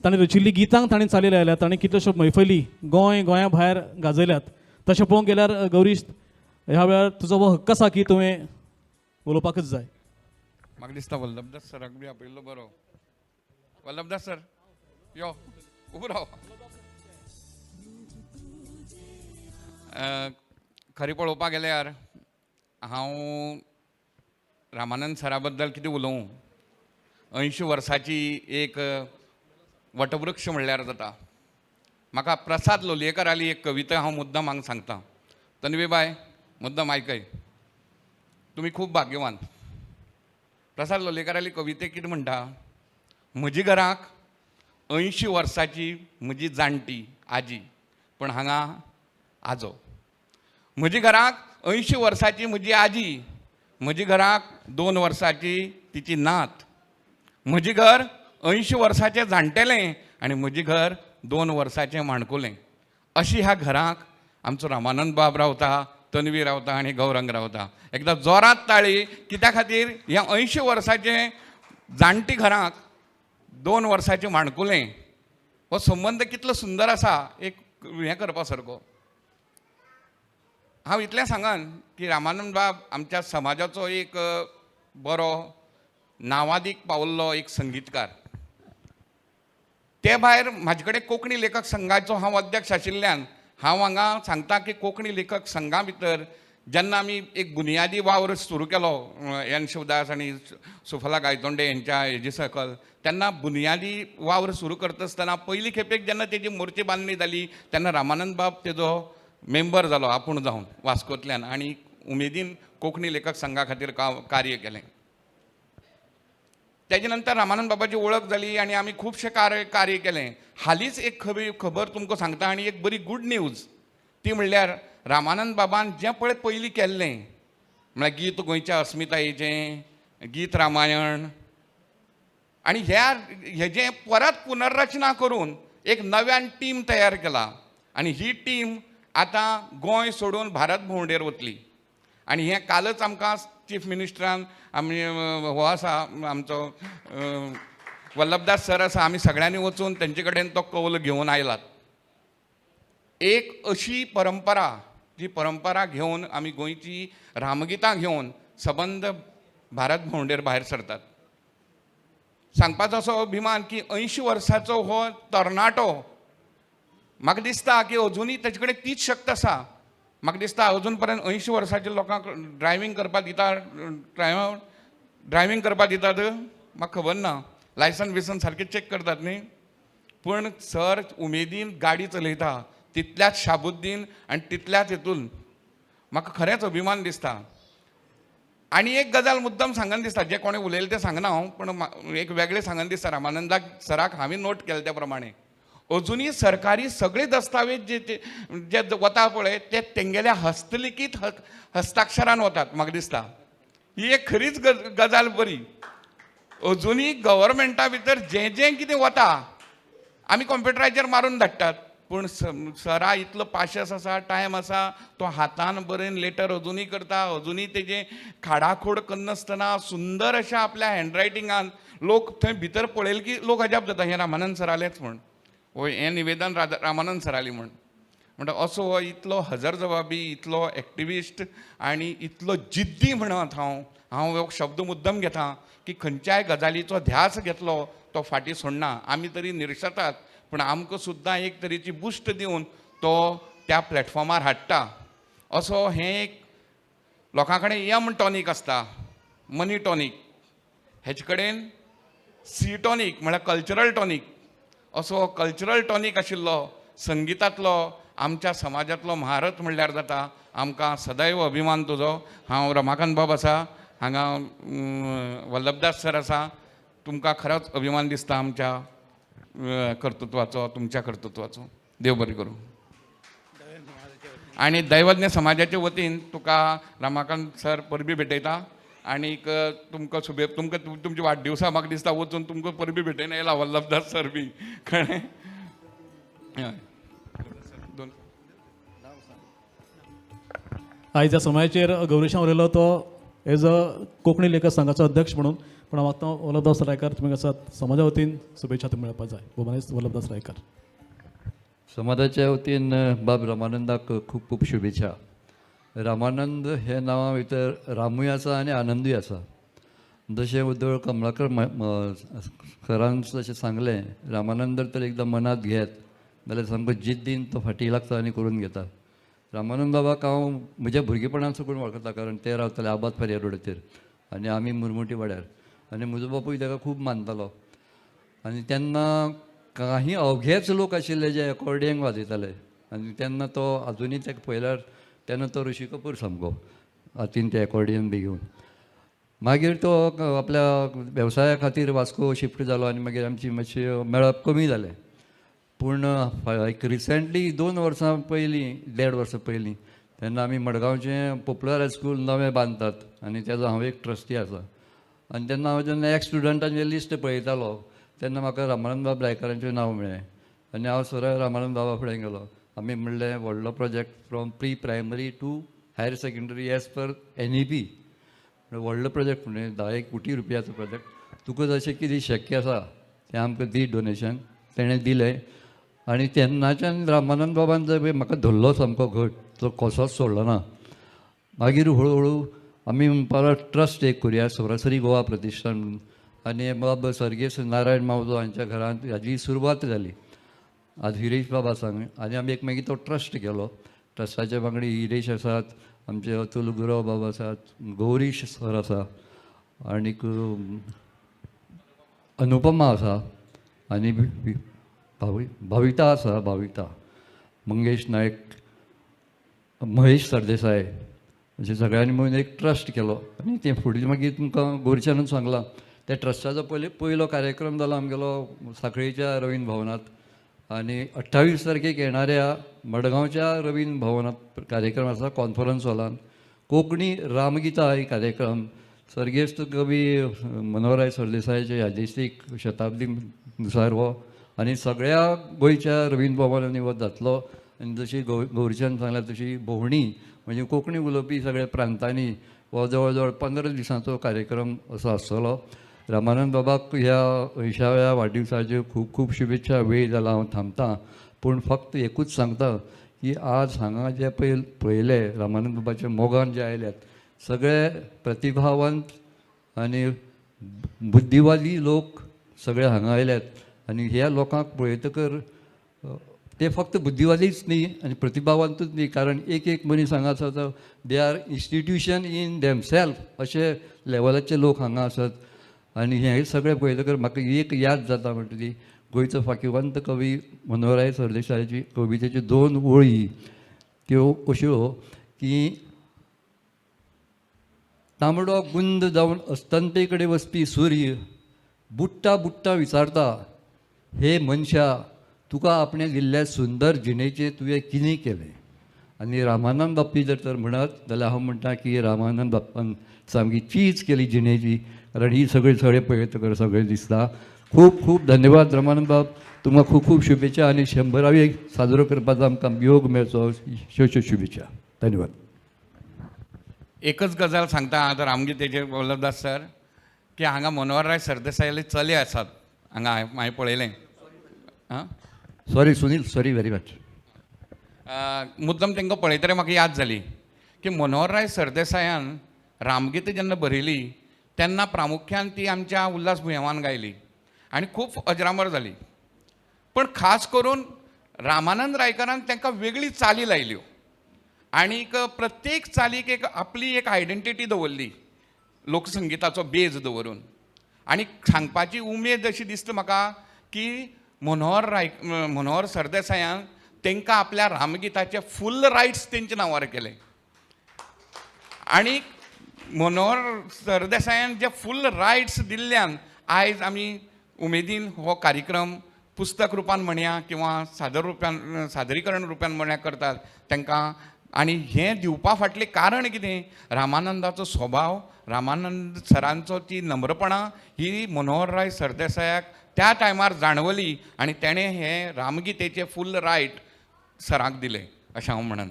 ताणें रचिल्लीं गितांक ताणें चाली लायल्यात. ताणें कितल्योश्यो मैफली गोंया भायर गाजयल्यात. तशें पळोवंक गेल्यार गौरीश ह्या वेळार तुजो हो हक्क आसा की तुवें उलोवपाकच जाय. म्हाका दिसता वल्लभदास सराक बी आपयल्लो बरो. वल्लभदास सर यो उबो राव. खरें पळोवपाक गेल्यार हांव रामानंद सरा बद्दल कितें उलोवं. 80 वर्साची एक वटवृक्ष म्हणल्यार जाता. म्हाका प्रसाद लोलयेकराली एक कविता हांव मुद्दाम हांगा सांगता. तन्वी बाय मुद्दाम आयकय. तुमी खूब भाग्यवान. प्रसाद लोलयेकराली कवितेक कितें म्हणटा. म्हजी घराक 80 वर्साची म्हजी जाणटी आजी पण हांगा आजो. म्हजी घराक 80 वर्साची म्हजी आजी. म्हजी घराक 2 वर्साची तिची नात. म्हजी घर 80 वर्साचें जाणटेलें आनी म्हजी घर 2 वर्साचें माणकुलें. अशी ह्या घराक आमचो रामानंद बाब रावता, तन्वी रावता आनी गौरंग रावता. एकदां जोरात ताळी. कित्या खातीर ह्या 80 वर्साचें जाणटी घराक 2 वर्साचें माणकुलें हो संबंद कितलो सुंदर आसा. एक हें करपा सारको. हांव इतलें सांगन की रामानंद बाब आमच्या समाजाचो एक बरो नांवादीक पावल्लो एक संगीतकार. ते भायर म्हाजे कडेन कोंकणी लेखक संघाचो हांव अध्यक्ष आशिल्ल्यान हांव हांगा सांगता की कोंकणी लेखक संघा भितर जेन्ना आमी एक बुनयादी वावर सुरू केलो एन शिवदास आनी सुफला गायतोंडे यांच्या हेजे सकल तेन्ना बुनयादी वावर सुरू करता आसतना पयली खेपेक जेन्ना तेजी मोर्ची बांदणी जाली तेन्ना रामानंद बाब तेजो मेंबर जालो आपूण जावन वास्कोंतल्यान आनी उमेदीन कोंकणी लेखक संघा खातीर कार्य केलें. तेजे नंतर रामानंद बाबाची वळख जाली आनी आमी खुबशे कार्य केलें. हालींच एक खबर तुमकां सांगता आनी एक बरी गूड न्यूज ती म्हणल्यार रामानंद बाबान जें पळय पयलीं केल्लें म्हळ्यार गीत गोंयच्या अस्मितायेचें, गीत रामायण आनी हेजें परत पुनर्रचना करून एक नव्यान टीम तयार केला. आनी ही टीम आतां गोंय सोडून भारत भोंवडेर वतली आनी हें कालच आमकां चीफ मिनिस्टरान आमी हो आसा आमचो वल्लभदास सर आसा, आमी सगळ्यांनी वचून तेंचे कडेन तो कौल घेवन आयलात. एक अशी परंपरा, जी परंपरा घेवन आमी गोंयची रामगितां घेवन सबंद भारत भोंवडेर भायर सरतात. सांगपाचो असो अभिमान की 80 वर्साचो हो तरणाटो, म्हाका दिसता की अजुनूय तेजे कडेन तीच शक्त आसा. म्हाका दिसता अजून पर्यंत 80 वर्साच्या लोकांक ड्रायव्हिंग करपाक दितात, ड्रायव्हिंग करपाक दितात म्हाका खबर ना, लायसन बिसन सारकें चॅक करतात न्ही. पूण सर उमेदीन गाडी चलयता, तितल्याच शाबुद्दीन आनी तितल्याच हितून म्हाका खरेंच अभिमान दिसता. आनी एक गजाल मुद्दम सांगन दिसता, जे कोणें उलयलें तें सांगना हांव, पूण एक वेगळें सांगन दिसता. रामानंदाक सराक हांवें नोट केलें त्या प्रमाणे अजुनूय सरकारी सगळे दस्तावेज जे वता पळय ते तेंगेल्या हस्तलिखीत हस्ताक्षरान वतात. म्हाका दिसता ही एक खरीच गजाल बरी. अजुनूय गव्हर्मेंटा भितर जें जें कितें वता आमी कॉम्प्युटराचेर मारून धाडटात, पूण सरा इतलो पाशस आसा, टायम आसा, तो हातान बरयन लेटर अजुनूय करता. अजुनूय तेजें खाडाखोड करनासतना सुंदर अशा आपल्या हँडरायटिंगान लोक थंय भितर पळयले की लोक अजाप जाता, हें रामानंद सरालेंच म्हण, हो हें निवेदन रामानंद सराली म्हण. म्हणटा असो हो इतलो हजर जबाबी, इतलो एक्टिविस्ट आनी इतलो जिद्दी म्हणत हांव हो शब्द मुद्दम घेता की खंयच्याय गजालीचो ध्यास घेतलो तो फाटीं सोडना. आमी तरी निरशतात, पूण आमकां सुद्दां एक तरेची बुश्ट दिवन तो त्या प्लॅटफॉर्मार हाडटा. असो हें एक लोकां कडेन यम टॉनीक आसता, मनी टॉनीक, हेचे कडेन सी टॉनीक म्हळ्यार कल्चरल टॉनीक. असो कल्चरल टॉनीक आशिल्लो संगितांतलो आमच्या समाजांतलो महारथ म्हणल्यार जाता. आमकां सदैव अभिमान तुजो. हांव रमाकांत बाब आसा, हांगा वल्लभदास सर आसा. तुमकां खरोच अभिमान दिसता आमच्या कर्तृत्वाचो, तुमच्या कर्तृत्वाचो. देव बरें करूं. आनी दैवज्ञ समाजाचे वतीन तुका रमाकांत सर परबी भेटयता आनीक तुमकां तुमकां तुमच्या वाडदिवसा म्हाका दिसता वचून तुमकां परबी भेटयन येयला वल्लभदास सर बी कळ्ळें. आयज ह्या समयाचेर गौरीशान उलयलो तो एज अ कोंकणी लेखक संघाचो अध्यक्ष म्हणून. पूण हांव मागता वल्लभदास रायकार तुमी आसात समाजा वतीन शुभेच्छा तुमी मेळपाक जाय. भोवमानेस्त वल्लभदास रायकार. समाजाच्या वतीन बाब रामानंदाक खूब खूब शुभेच्छा. रामानंद हे नांवा भितर रामूय आसा आनी आनंदूय आसा. जशें उदळ कमलाकर सरान जशें सांगलें, रामानंद तर एकदां मनांत घेत जाल्यार सामको जिद्दीन तो फाटीं लागता आनी करून घेता. रामानंद बाबाक हांव म्हज्या भुरगेपणान साकून वळखता, कारण ते रावताले आबाद पर्या रोडाचेर आनी आमी मुरमुटी वाड्यार. आनी म्हजो बापूय ताका खूब मानतालो. आनी तेन्ना काही अवघेच लोक आशिल्ले जे एकॉर्डियन वाजयताले. आनी तेन्ना तो आजुनूय ताका पळयल्यार तेन्ना तो ऋषी कपूर सामको हातीन ते एकॉर्डियन बी घेवन. मागीर तो आपल्या वेवसाया खातीर वास्को शिफ्ट जालो आनी मागीर आमची मातशी मेळप कमी जालें. पूण एक रिसंटली 2 वर्सां पयलीं, 1.5 वर्सां पयलीं तेन्ना आमी मडगांवचें पॉप्युलर हायस्कूल नवें बांदतात आनी तेजो हांव एक ट्रस्टी आसा. आनी तेन्ना हांव जेन्ना एक्स स्टुडंटांचें लिस्ट पळयतालो तेन्ना म्हाका रामानंद बाब रायकारांचें नांव मेळ्ळें. आनी हांव सरळ रामानंद बाबा फुडें गेलो. आमी म्हणलें व्हडलो project from pre primary to higher secondary as per NEP. व्हडलो प्रोजेक्ट म्हणजे 10 कोटी रुपयाचो प्रोजेक्ट. तुका जशें कितें शक्य आसा तें आमकां दी डोनेशन. तेणें दिलें आनी तेन्नाच्यान रामानंद बाबान जर म्हाका धरलो सामको घट, तो कसोच सोडलो ना. मागीर हळू आमी परत ट्रस्ट एक करुया, सरासरी गोवा प्रतिश्ठान म्हणून. आनी बाब सर्गेस्त नारायण मावजो हांच्या घरांत हाजी सुरवात जाली. आज हिरेश बाबा सांग आनी आमी एक मागीर तो ट्रस्ट केलो. ट्रस्टाचे वांगडी हिरेश आसात, आमचे अतुल गुरव बाबा आसात, गौरीश सर आसा, आनीक अनुपमा आसा, आनी भाविता आसा, भाविता मंगेश नायक, महेश सरदेसाय, अशें सगळ्यांनी मेळून एक ट्रस्ट केलो. आनी तें फुडें मागीर तुमकां गोरच्यानूच सांगलां. त्या ट्रस्टाचो पयलो कार्यक्रम जालो आमगेलो सांखळेच्या रवींद्र भवनात. आनी 28 तारखेक येणाऱ्या मडगांवच्या रवींद्र भवनात कार्यक्रम आसा कॉन्फरन्स हॉलान. कोंकणी रामगिता ही कार्यक्रम सर्गेस्त कवी मनोहरराय सरदेसायाचे यादस्तीक शताब्दी नुसार हो आनी सगळ्या गोंयच्या रवींद्र भवनांनी हो जातलो. आनी जशी गौरीच्यान सांगल्या तशी भोंवणी म्हणजे कोंकणी उलोवपी सगळ्या प्रांतांनी हो जवळ जवळ 15 दिसांचो कार्यक्रम असो आसतलो. रामानंद बाबाक ह्या 80व्या वाडदिवसाच्यो खूब खूब शुभेच्छा. वेळ जाला हांव थांबतां, पूण फक्त एकूच सांगता की आज हांगा जे पळयले रामानंद बाबाच्या मोगान जे आयल्यात सगळे प्रतिभावंत आनी बुद्धिवादी लोक सगळे हांगा आयल्यात आनी ह्या लोकांक पळयतकर ते फक्त बुद्धिवादीच न्ही आनी प्रतिभावंतूच न्ही, कारण एक मनीस हांगा आसा they are institution in themselves अशे लेवलाचे लोक हांगा आसात आनी हे सगळे पळयतकर म्हाका एक याद जाता म्हणटा ती गोंयचो फाकीवंत कवी मनोहरराय सरदेसायाची कवितेच्यो 2 वळी त्यो अश्यो की तांबडो गुंद जावन अस्तंते कडेन वचपी सूर्य बुट्टा बुट्टा विचारता, हे मनशा तुका आपणे दिल्ल्या सुंदर जिणेचें तुवें कितें केलें. आनी रामानंद बाप्पी जर तर म्हणत जाल्यार हांव म्हणटा की रामानंद बाप्पान सामकी चीज केली जिणेची, कारण ही सगळे पळयतकर सगळें दिसता. खूब खूब धन्यवाद रामानंद बाब, तुमकां खूब खूब शुभेच्छा आनी 100वी साजरो करपाचो आमकां योग मेळचो ह्यो शुभेच्छा. धन्यवाद. एकच गजाल सांगता आतां रामगीतेचेर बोलत सर की हांगा मनोहरराय सरदेसायाले चले आसात हांगा हांवें पळयलें. आं sorry Sunil, sorry very much. मुद्दम तांकां पळयतरे म्हाका याद जाली की मनोहरराय सरदेसायान रामगीत जेन्ना बरयली तेन्ना प्रामुख्यान ती आमच्या उल्हास भुंयवान गायली आनी खूब अजरामर जाली. पण खास करून रामानंद रायकरान तांकां वेगळी चाली लायल्यो आनीक प्रत्येक चालीक एक आपली एक आयडेंटिटी दवरली लोकसंगिताचो बेज दवरून. आनी सांगपाची उमेद अशी दिसता म्हाका की मनोहर सरदेसायान तांकां आपल्या रामगिताचे फूल रायट्स तेंच्या नांवार केले आनी मनोहर सरदेसायान जे फूल रायट्स दिल्ल्यान आयज आमी उमेदीन हो कार्यक्रम पुस्तक रुपान म्हणया किंवा सादरीकरण रुपान म्हणया करतात तांकां. आनी हें दिवपा फाटलें कारण कितें, रामानंदाचो स्वभाव, रामानंद सरांचो ती नम्रपणां ही मनोहरराय सरदेसायाक त्या टायमार जाणवली आनी तेणें हें रामगीतेचे फूल रायट सराक दिले अशें हांव म्हणन.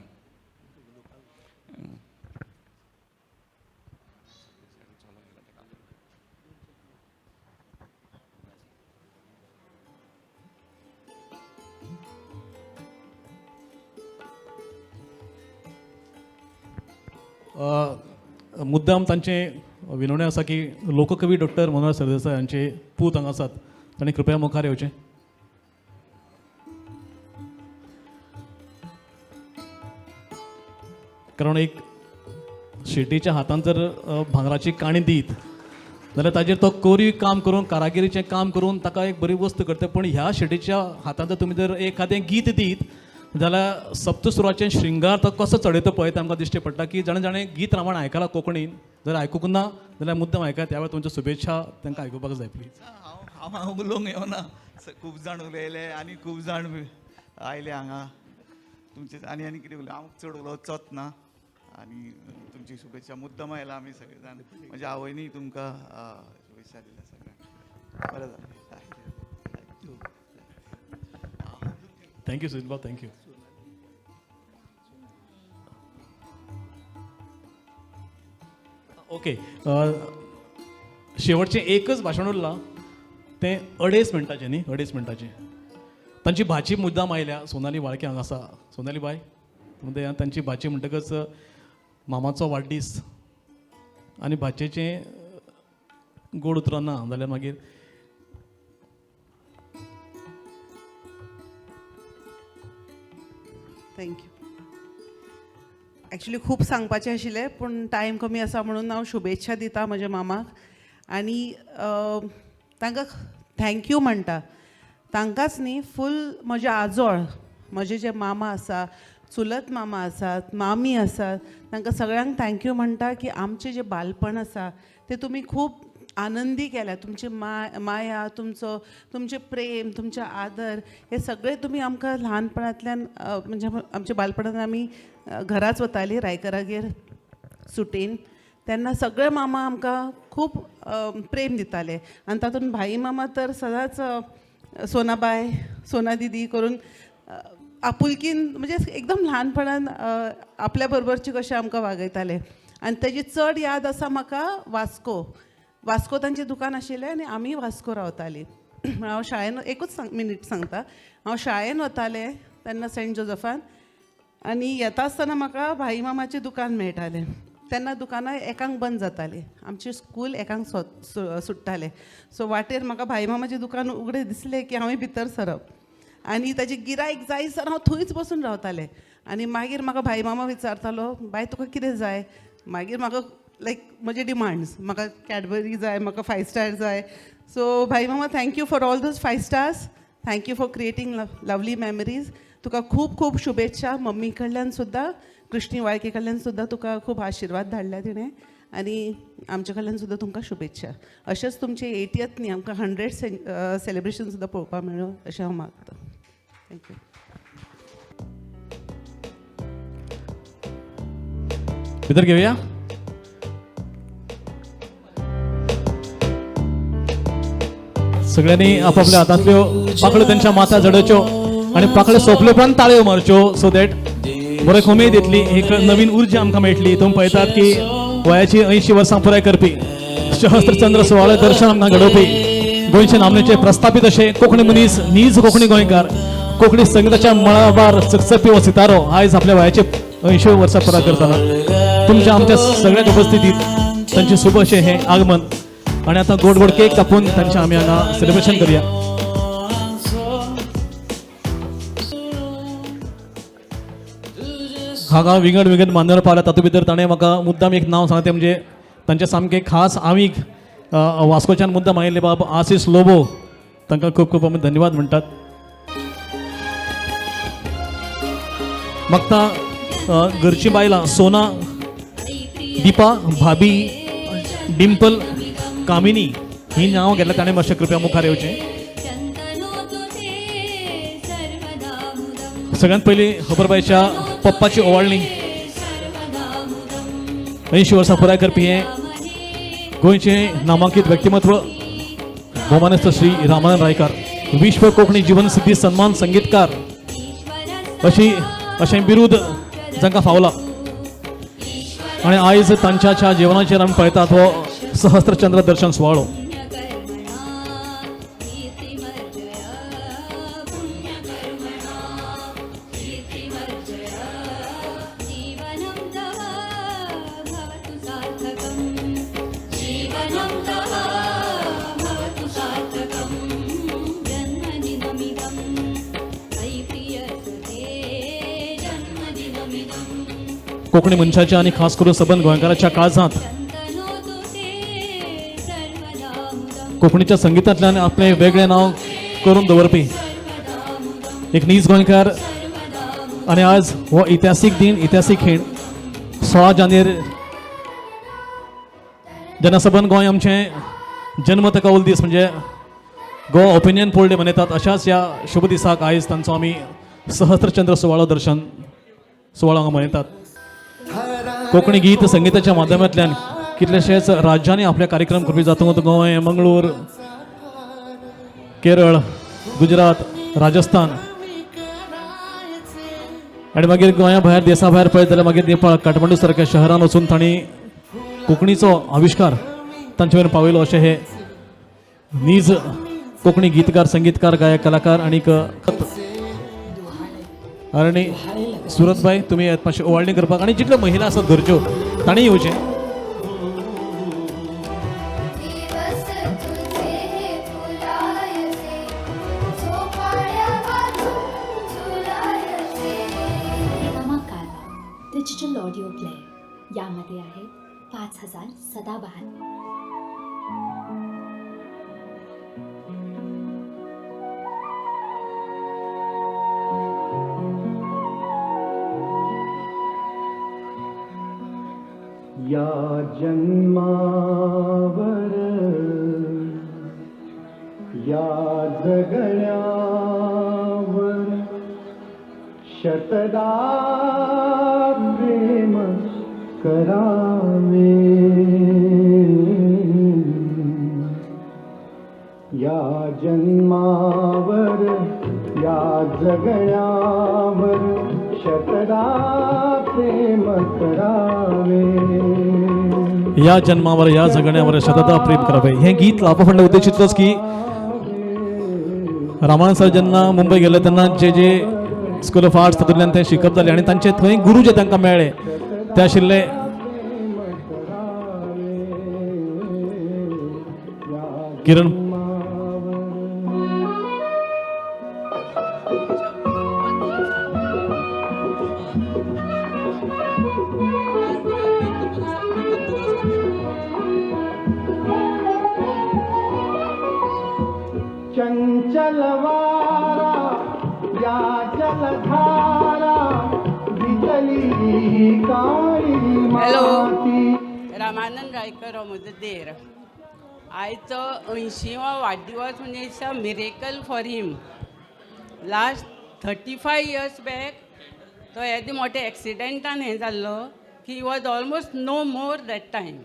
मुद्दाम तांचे विनवणें आसा की लोककवी डॉक्टर मनोहर सरदेसाय हांचे पूत हांगा आसात, तांणी कृपया मुखार येवचें. कारण एक शेटीच्या हातान जर भांगराची काणी दीत जाल्यार ताजेर तो कोरीव काम करून कारागिरीचें काम करून ताका एक बरी वस्त करता. पण ह्या शेटीच्या हातान जर तुमी जर एखादें गीत दीत जाल्यार सप्तसुराचें श्रृंगार तो कसो चडयता पळय तें आमकां दिश्टी पडटा की जाणें गीत रामायण आयकलां कोंकणीन, जर आयकूंक ना जाल्यार मुद्दम आयकात. त्या वेळार तुमच्यो शुभेच्छा तांकां आयकुपाक जाय प्लीज. हांव उलोवंक येवना, खूब जाण उलयले आनी खूब जाण आयले हांगा तुमचे आनी कितें उलय, हांव चड उलोवचोच ना आनी तुमची शुभेच्छा मुद्दम आयला आमी सगळे जाण. म्हज्या आवयनी तुमकां शुभेच्छा दिल्या सगळ्यांक. बरें जालें. थँक्यू सुनील बाब, थँक्यू. ओके, शेवटचें एकच भाशण उरलां तें 2.5 मिनटाचें न्ही, 2.5 मिनटाचें. तांची भाची मुद्दाम आयल्या, सोनाली वाळके हांगा आसा. सोनाली बाय म्हणजे तांची भाची म्हणटकच मामाचो वाडदीस आनी भाचयेचें गोड उतरां ना जाल्यार मागीर थँक्यू. एक्चुली खूब सांगपाचें आशिल्लें पूण टायम कमी आसा म्हणून हांव शुभेच्छा दिता म्हज्या मामाक आनी तांकां थँक्यू म्हणटा. तांकांच न्ही, फूल म्हजे आजोळ, म्हजे जे मामा आसा, चुलत मामा आसात, मामी आसात, तांकां सगळ्यांक थँक्यू म्हणटा की आमचें जें बालपण आसा तें तुमी खूब आनंदी केल्या. तुमची माया, तुमचें प्रेम, तुमचें आदर हे सगळे तुमी आमकां ल्हानपणांतल्यान म्हणजे आमच्या बालपणांत आमी घराच वतालीं रायकरागेर सुटीन, तेन्ना सगळे मामा आमकां खूब प्रेम दिताले आनी तातूंत भाई मामा तर सदांच सोनाबाय, सोना दिदी करून आपुलकीन म्हणजे एकदम ल्हानपणान आपल्या बरोबरचे कशे आमकां वागयताले आनी तेजी चड याद आसा म्हाका वास्को तांचें दुकान आशिल्लें आनी आमी वास्को रावतालीं. हांव शाळेन एकूच मिनीट सांगता. हांव शाळेन वतालें तेन्ना सेंट जोझफान आनी येता आसतना म्हाका भाई मामाचें दुकान मेळटालें. तेन्ना दुकानां एकांक बंद जातालीं. आमची स्कूल एकांक सुट्टालें. सो वाटेर म्हाका भाई मामाचें दुकान उगडें दिसलें की हांवें भितर सरप आनी ताजें गिरायक जायसर हांव थंयच बसून रावतालें. आनी मागीर म्हाका भाई मामा विचारतालो, बाय तुका कितें जाय? मागीर म्हाका लायक म्हजे डिमांड्स, म्हाका कॅडबरी जाय, म्हाका 5 स्टार जाय. सो भाई मामा, thank you for all those 5 stars. Thank you for creating lovely memories. तुका खूब खूब शुभेच्छा. मम्मी कडल्यान सुद्दां, कृष्णी वाळके कडल्यान सुद्दां तुका खूब आशिर्वाद धाडल्या तिणें आनी आमचे कडल्यान सुद्दां तुमकां शुभेच्छा. अशेंच तुमचे 80th न्ही आमकां 100th सेलिब्रेशन सुद्दां पळोवपाक मेळ्ळो अशें हांव मागतां. थँक्यू. भितर घेऊया. सगळ्यांनी आपापल्या हातांतल्यो पाकळ्यो त्यांच्या माथ्यार जडोवच्यो आनी पाकळ्यो सोंपल्यो उपरांत ताळयो मारच्यो. सो दॅट बरो एक उमेद येतली, एक नवीन उर्जा आमकां मेळटली. तुम्ही पळयतात की वयाची 80 वर्सां पुराय करपी सहस्त्रचंद्र सुवाळे दर्शन आमकां घडोवपी गोंयचे नामनेचे प्रस्थापीत अशे कोंकणी मनीस, नीज कोंकणी गोंयकार, कोंकणी संगीताच्या मळाभार चकचकपी हो सितारो आयज आपल्या वयाचे 80 वर्सां पुराय करतना तुमच्या आमच्या सगळ्याच उपस्थितीत तांचे शुभ अशें हें आगमन. आणि आता गोड गोड केक कापून तांचे आमी हांगा सेलिब्रेशन करूया. हांगा विंगड विंगड मान्यवर पावल्या. तातूंत भितर ताणें म्हाका मुद्दाम एक नांव सांगलें, तें म्हणजे तांचे सामकें खास आमीक वास्कोच्यान मुद्दाम आयिल्ले बाब आशीष लोबो. तांकां खूब खूब आमी धन्यवाद म्हणटात. मागता घरची बायलां सोना, दीपा, भाभी, डिंपल, कामिनी ही नांव घेतल्या ताणें मातशें कृपया मुखार येवचें. सगळ्यांत पयलीं खबरबाईच्या पप्पाची ओवाळणी. 80 वर्सां पुराय करपी हे गोंयचे नामांकीत व्यक्तिमत्व भोवमानस्थ श्री रामानंद रायकार, विश्व कोंकणी जीवन सिद्धी सन्मान संगीतकार अशें बिरूद जांकां फावला. आनी आयज तांच्या जिवनाचेर आमी पळयतात हो सहस्त्रचंद्र दर्शन सुवाळो. कोंकणी मनशाच्या आणि खास करून सबंद गोंयकाराच्या काळजांत कोंकणीच्या संगीतांतल्यान आपले वेगळे नाव करून दवरपी एक नीज गोंयकार. आणि आज हो इतिहासीक दिन, इतिहासीक खीण 16 जानेर जेन्ना सबंद गोंय आमचें जन्म कौल दीस म्हणजे गोवा ओपिनियन पोल डे मनयतात, अशाच ह्या शुभ दिसाक आयज तांचो आमी सहस्त्रचंद्र सुवाळो दर्शन सुवाळो हांगा मनयतात. कोंकणी गीत संगीताच्या माध्यमांतल्यान कितलेशेच राज्यांनी आपले कार्यक्रम करपी जातूंत गोंय, मंगळूर, केरळ, गुजरात, राजस्थान आनी मागीर गोंया भायर देशा भायर पळयत जाल्यार मागीर नेपाळ, काठमांडू सारक्या शहरान वचून तांणी कोंकणीचो आविश्कार तांचे मेरेन पावयलो. अशें हे नीज कोंकणी गीतकार, संगीतकार, गायक, कलाकार आनीक आनी सुरतबाई तुमी मातशें ओवाळणी करपाक आनी जितल्यो महिला आसात घरच्यो तांणी येवचें. डिजिटल ऑडिओ प्लेअर यामध्ये आहे 5000 सदाबहार. या जन्मावर या जगण्यावर शतदा प्रेम करावे. या जन्मावर या जगण्यावर जगतरा प्रेम करावे. या जन्मावर या जगण्यावर शतता प्रेम करावे. हे गीत लापफंड उद्देशितच की रामानंद सर जेन्ना मुंबय गेले तेन्ना जे स्कूल ऑफ आर्ट्स तातूंतल्यान ते शिकप जाले आनी तांचे थंय गुरू जे तांकां मेळ्ळे ते आशिल्ले किरण चंचल वारा या जलधारा भिजली काळी माती. रामानंद रायकर हो म्हजो देर. आयचो 80वा वाडदिवस म्हणजे it's a miracle for him. Last 35 years back तो येदी मोठे एक्सिडेंटान हें जाल्लो की he was almost no more that time.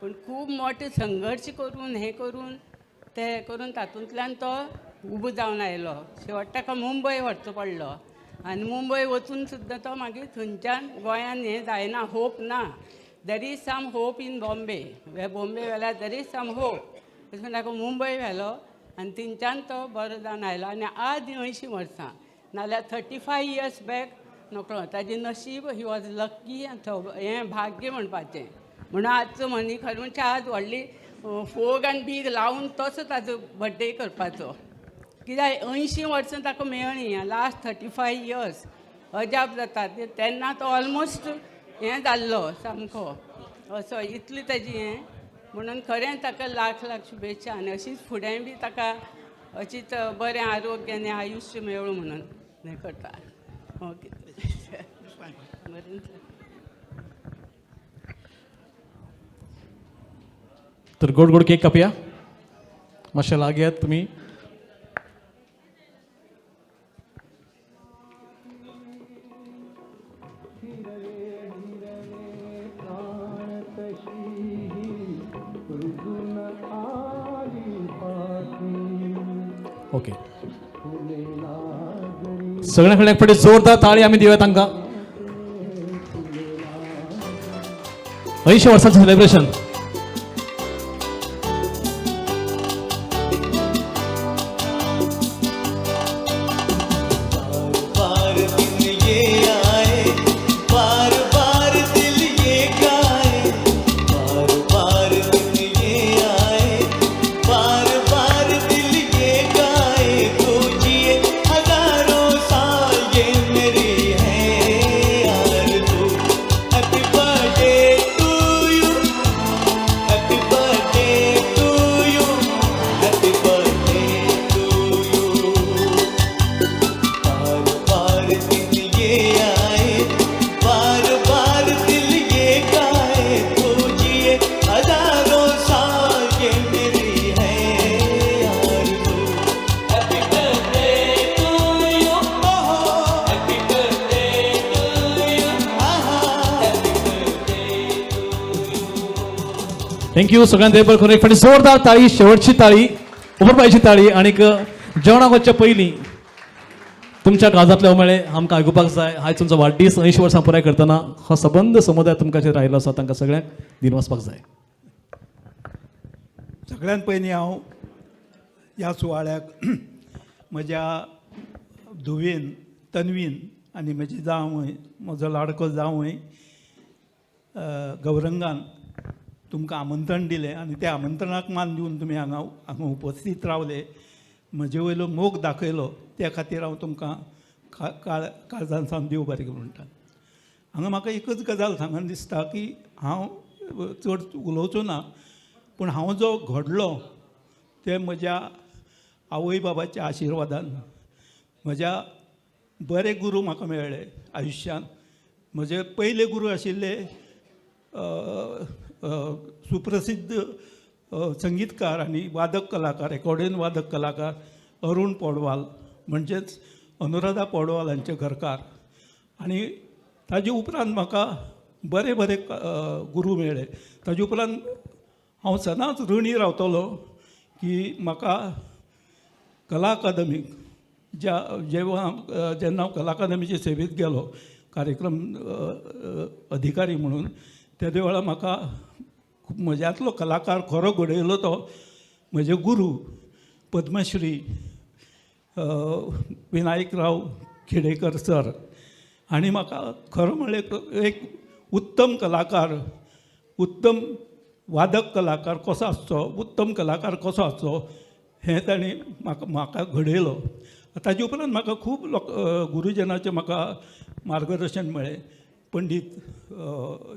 पूण खूब मोठे संघर्श करून हें करून ते करून तातूंतल्यान तो उबो जावन आयलो. शेवट ताका मुंबय व्हरचो पडलो आनी मुंबय वचून सुद्दां तो मागीर थंयच्यान गोंयान हें जायना, होप ना. There is some hope in Bombay. Bombay व्हेल्यार देर इज सम होप. तशें ताका मुंबय व्हेलो आनी थंयच्यान तो बरो जावन आयलो आनी आज 80 वर्सां नाल्यार 35 years बॅक नकळो. ताजें नशीब ही वॉज लक्की हें भाग्य म्हणपाचें. म्हणून आजचो मनी खरें म्हणजे आज व्हडली फोग आनी बीग लावन तसो ताजो बड्डे करपाचो. कित्याक 80 वर्सां ताका मेळ्ळीं. लास्ट 35 years अजाप जाता. तेन्ना तो ऑलमोस्ट हें जाल्लो सामको असो. इतली ताजी हें म्हणून खरें ताका लाख लाख शुभेच्छा आनी अशीच फुडें बी ताका अशीच बरें आरोग्य आनी आयुश्य मेळूं म्हणून हें करता. ओके. तर गोड गोड केक कापया. मातशें लागयात तुमी. ओके. सगळ्या कडेन एक फावटी जोरदार ताळी आमी दिवया तांकां. 80 वर्सांचें सेलिब्रेशन. थँक्यू. सगळ्यांनी देवबळ करून एक फावटी जोरदार ताळी. शेवटची ताळी, उबरपायची ताळी. आनीक जेवणाक वचचे पयलीं तुमच्या काळजांतले उमेळे आमकां आयकुपाक जाय. आयज तुमचो वाडदीस 80 वर्सां पुराय करतना हो सबंद समुदाय तुमकांचेर आयिल्लो आसा. तांकां सगळ्यांक दिन वचपाक जाय. सगळ्यात पयलीं हांव ह्या सुवाळ्याक म्हज्या धुवेन तन्वीन आनी म्हजी जावंय, म्हजो लाडको जावंय गौरंगान तुमकां आमंत्रण दिलें आनी त्या आमंत्रणाक मान दिवन तुमी हांगा उपस्थित रावले, म्हजे वयलो मोग दाखयलो, त्या खातीर हांव तुमकां काळजान सावन देव बरें करूं म्हणटा. हांगा म्हाका एकच गजाल सांगन दिसता की हांव चड उलोवचो ना, पूण हांव जो घडलो ते म्हज्या आवय बाबाच्या आशिर्वादान. म्हज्या बरे गुरू म्हाका मेळ्ळे आयुश्यान. म्हजे पयले गुरू आशिल्ले सुप्रसिद्ध संगीतकार आनी वादक कलाकार, एकॉर्डियन वादक कलाकार अरुण पौडवाल, म्हणजेच अनुराधा पौडवाल हांचे घरकार. आनी ताजे उपरांत म्हाका बरे बरे गुरू मेळ्ळे. ताजे उपरांत हांव सदांच ऋणी रावतलो की म्हाका कला अकादमीक जेन्ना हांव कला अकादमीचे सेवेत गेलो कार्यक्रम अधिकारी म्हणून, त्या वेळार म्हाका म्हज्यांतलो कलाकार खरो घडयलो तो म्हजे गुरू पद्मश्री विनायकराव खेडेकर सर. आनी म्हाका खरो म्हणल्यार एक उत्तम कलाकार, उत्तम वादक कलाकार कसो आसचो, उत्तम कलाकार कसो आसचो हें ताणें म्हाका घडयलो. ताजे उपरांत म्हाका खूब गुरुजनाचें म्हाका मार्गदर्शन मेळ्ळें. पंडीत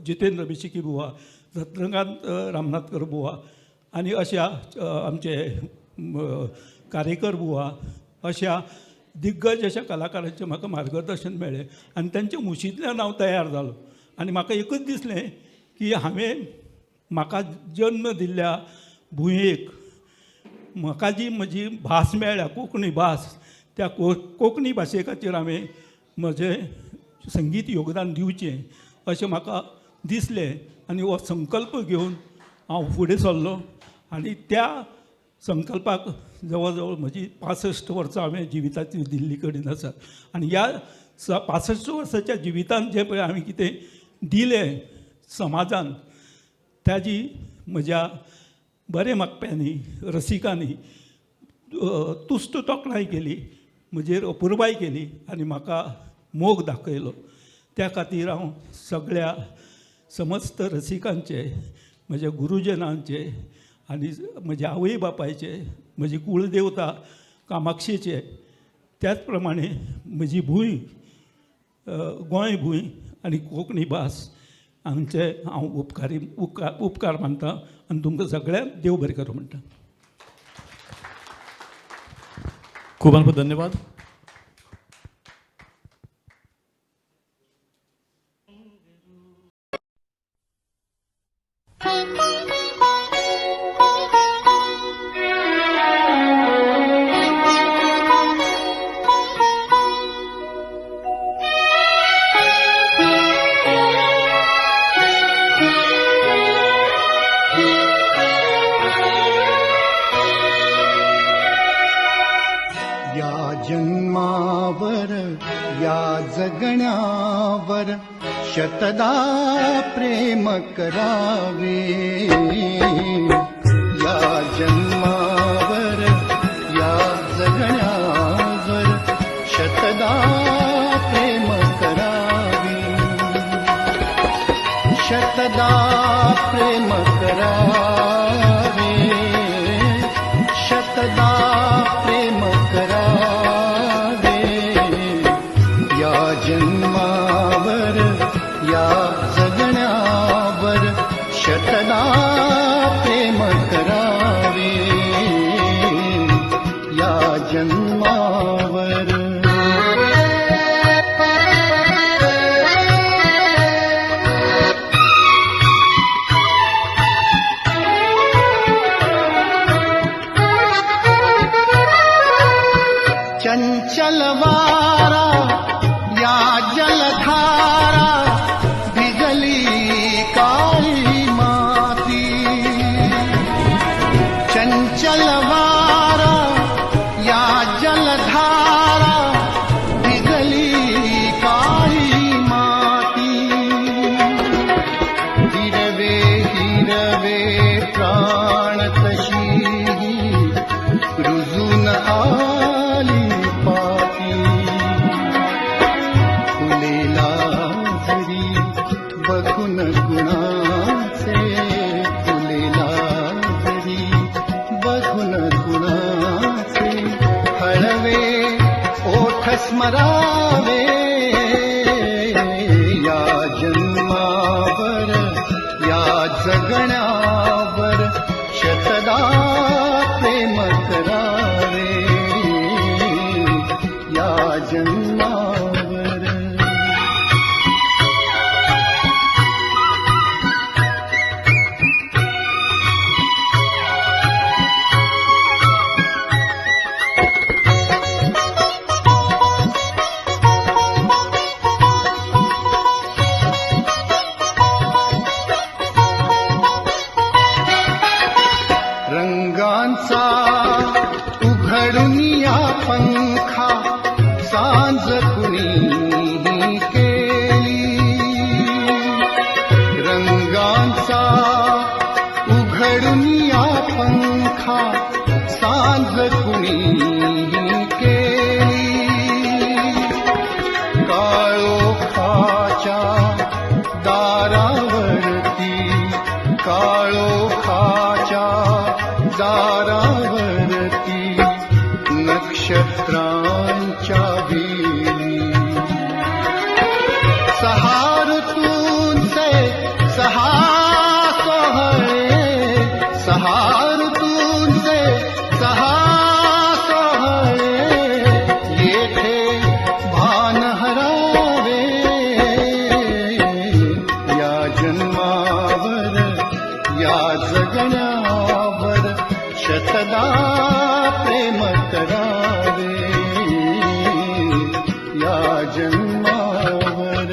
जितेंद्र बिशिकी बुवा, रत्नकांत रामनाथकर बुवा आनी अशा आमचे कारेकर बुवा, अशा दिग्गज अशा कलाकारांचें म्हाका मार्गदर्शन मेळ्ळें आनी तांच्या मुशींतल्यान हांव तयार जालो. आनी म्हाका एकच दिसलें की हांवें म्हाका जन्म दिल्ल्या भुंयेक म्हाका जी म्हजी भास मेळ्ळ्या, कोंकणी भास, त्या कोंकणी भाशे खातीर हांवें म्हजें संगीत योगदान दिवचें अशें म्हाका दिसलें. आनी हो संकल्प घेवन हांव फुडें सरलो आनी त्या संकल्पाक जवळ जवळ म्हजी 65 वर्सां हांवें जिविताची दिल्ली कडेन आसा. आनी ह्या 65 वर्साच्या जिवितान जें पळय हांवें कितें दिलें समाजान, ताजी म्हज्या बरे मागप्यांनी, रसिकांनी तुस्त तोखणाय केली, म्हजेर अपुरबाय केली आनी म्हाका मोग दाखयलो. त्या खातीर हांव सगळ्या समस्त रसिकांचे, म्हज्या गुरुजनांचे आनी म्हज्या आवय बापायचे, म्हजी कुळदेवता कामाक्षेचे, त्याच प्रमाणे म्हजी भूंय गोंय भूंय आनी कोंकणी भास हांचे हांव उपकार मानतां आनी तुमकां सगळ्यांक देव बरें करूं म्हणटा. खूब खूब धन्यवाद. जगण्यावर शतदा प्रेम करावे. या जन्मावर या जगण्यावर शतदा प्रेम करावे. शतदा प्रेम करावे. शतदा प्रेम करावे. या जन्मावर या जगण्यावर शतदा प्रेम करावे. या जन्मावर चंचल वारा या जलधारा भिजली काळी माती. चंचल वारा या जलधारा भिजली काळी माती. हिरवे हिरवे प्राण तशी रुजून आली पाती. फुलेला जरी बघून गुणाचे. फुलेला जरी बघून गुणाचे. हळवे ओठ स्मरावे. या जन्मावर या जगण्यावर शतदा प्रेम करावे. या जन्मावर काळोखाच्या दारावरती नक्षत्रांच्या वेली सहा ऋतूंचे सहा सोहळे सहा ऋतूंचे सहा सोहळे येथे भान हरावे या जन्मावर या जगण्यावर शतदा प्रेम करावे या जन्मावर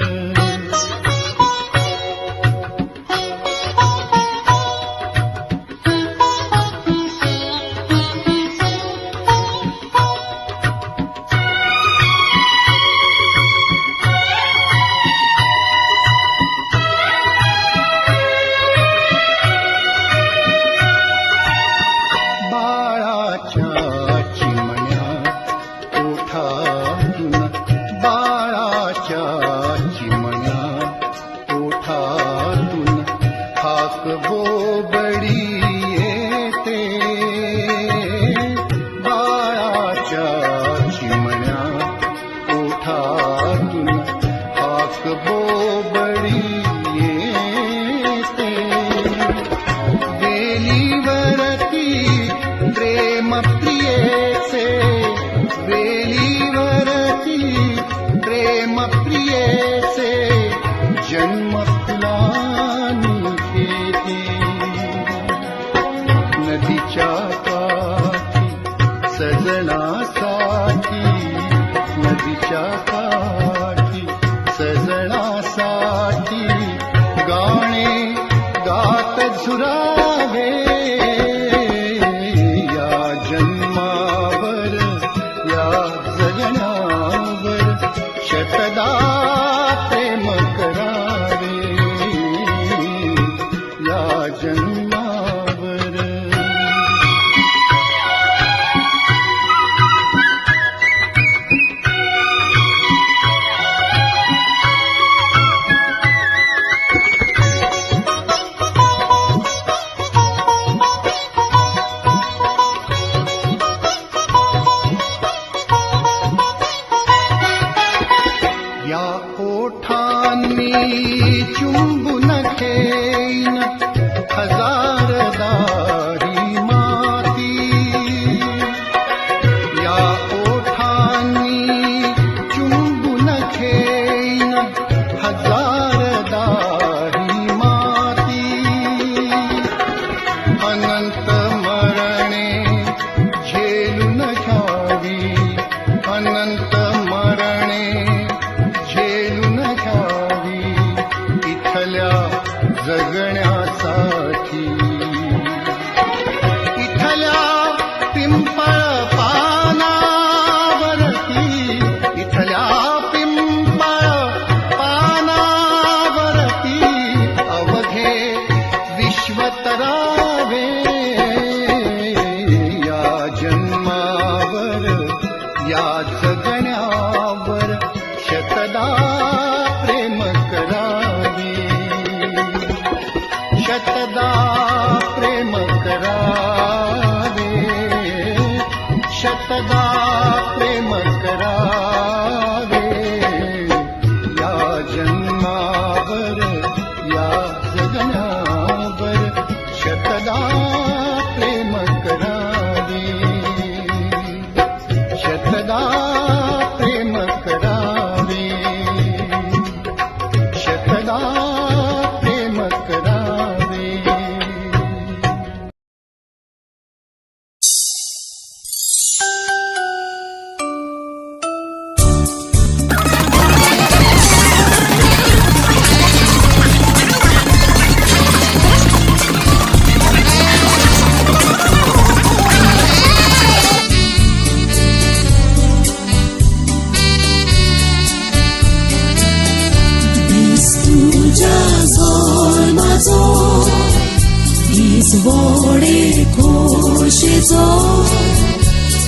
व्हडे खोशेचो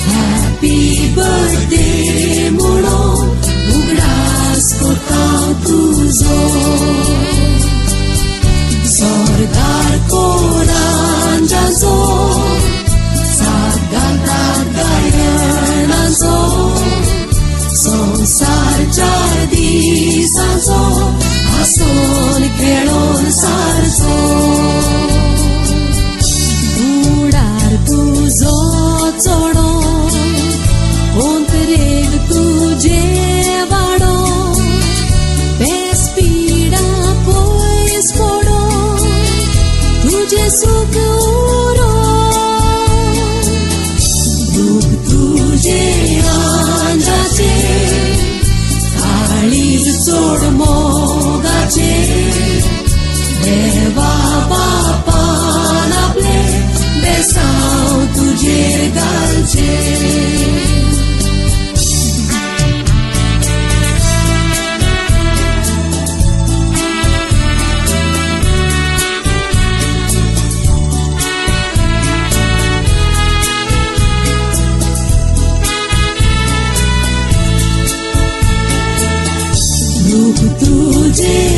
हॅपी बर्थडे म्हणून उगडास कोता तुझो जोरदार तुजो हसोन खेळोन सारचो बुडार तुजो चोडो अंतरेक तुजे वाडो बेस्पिडा पयस पडो तुझे सुख उरो दुख तुझे आंजाचे काळीज चोड मोगाचे देवा बापान आपले बेसांव तुझे घालचे तुझे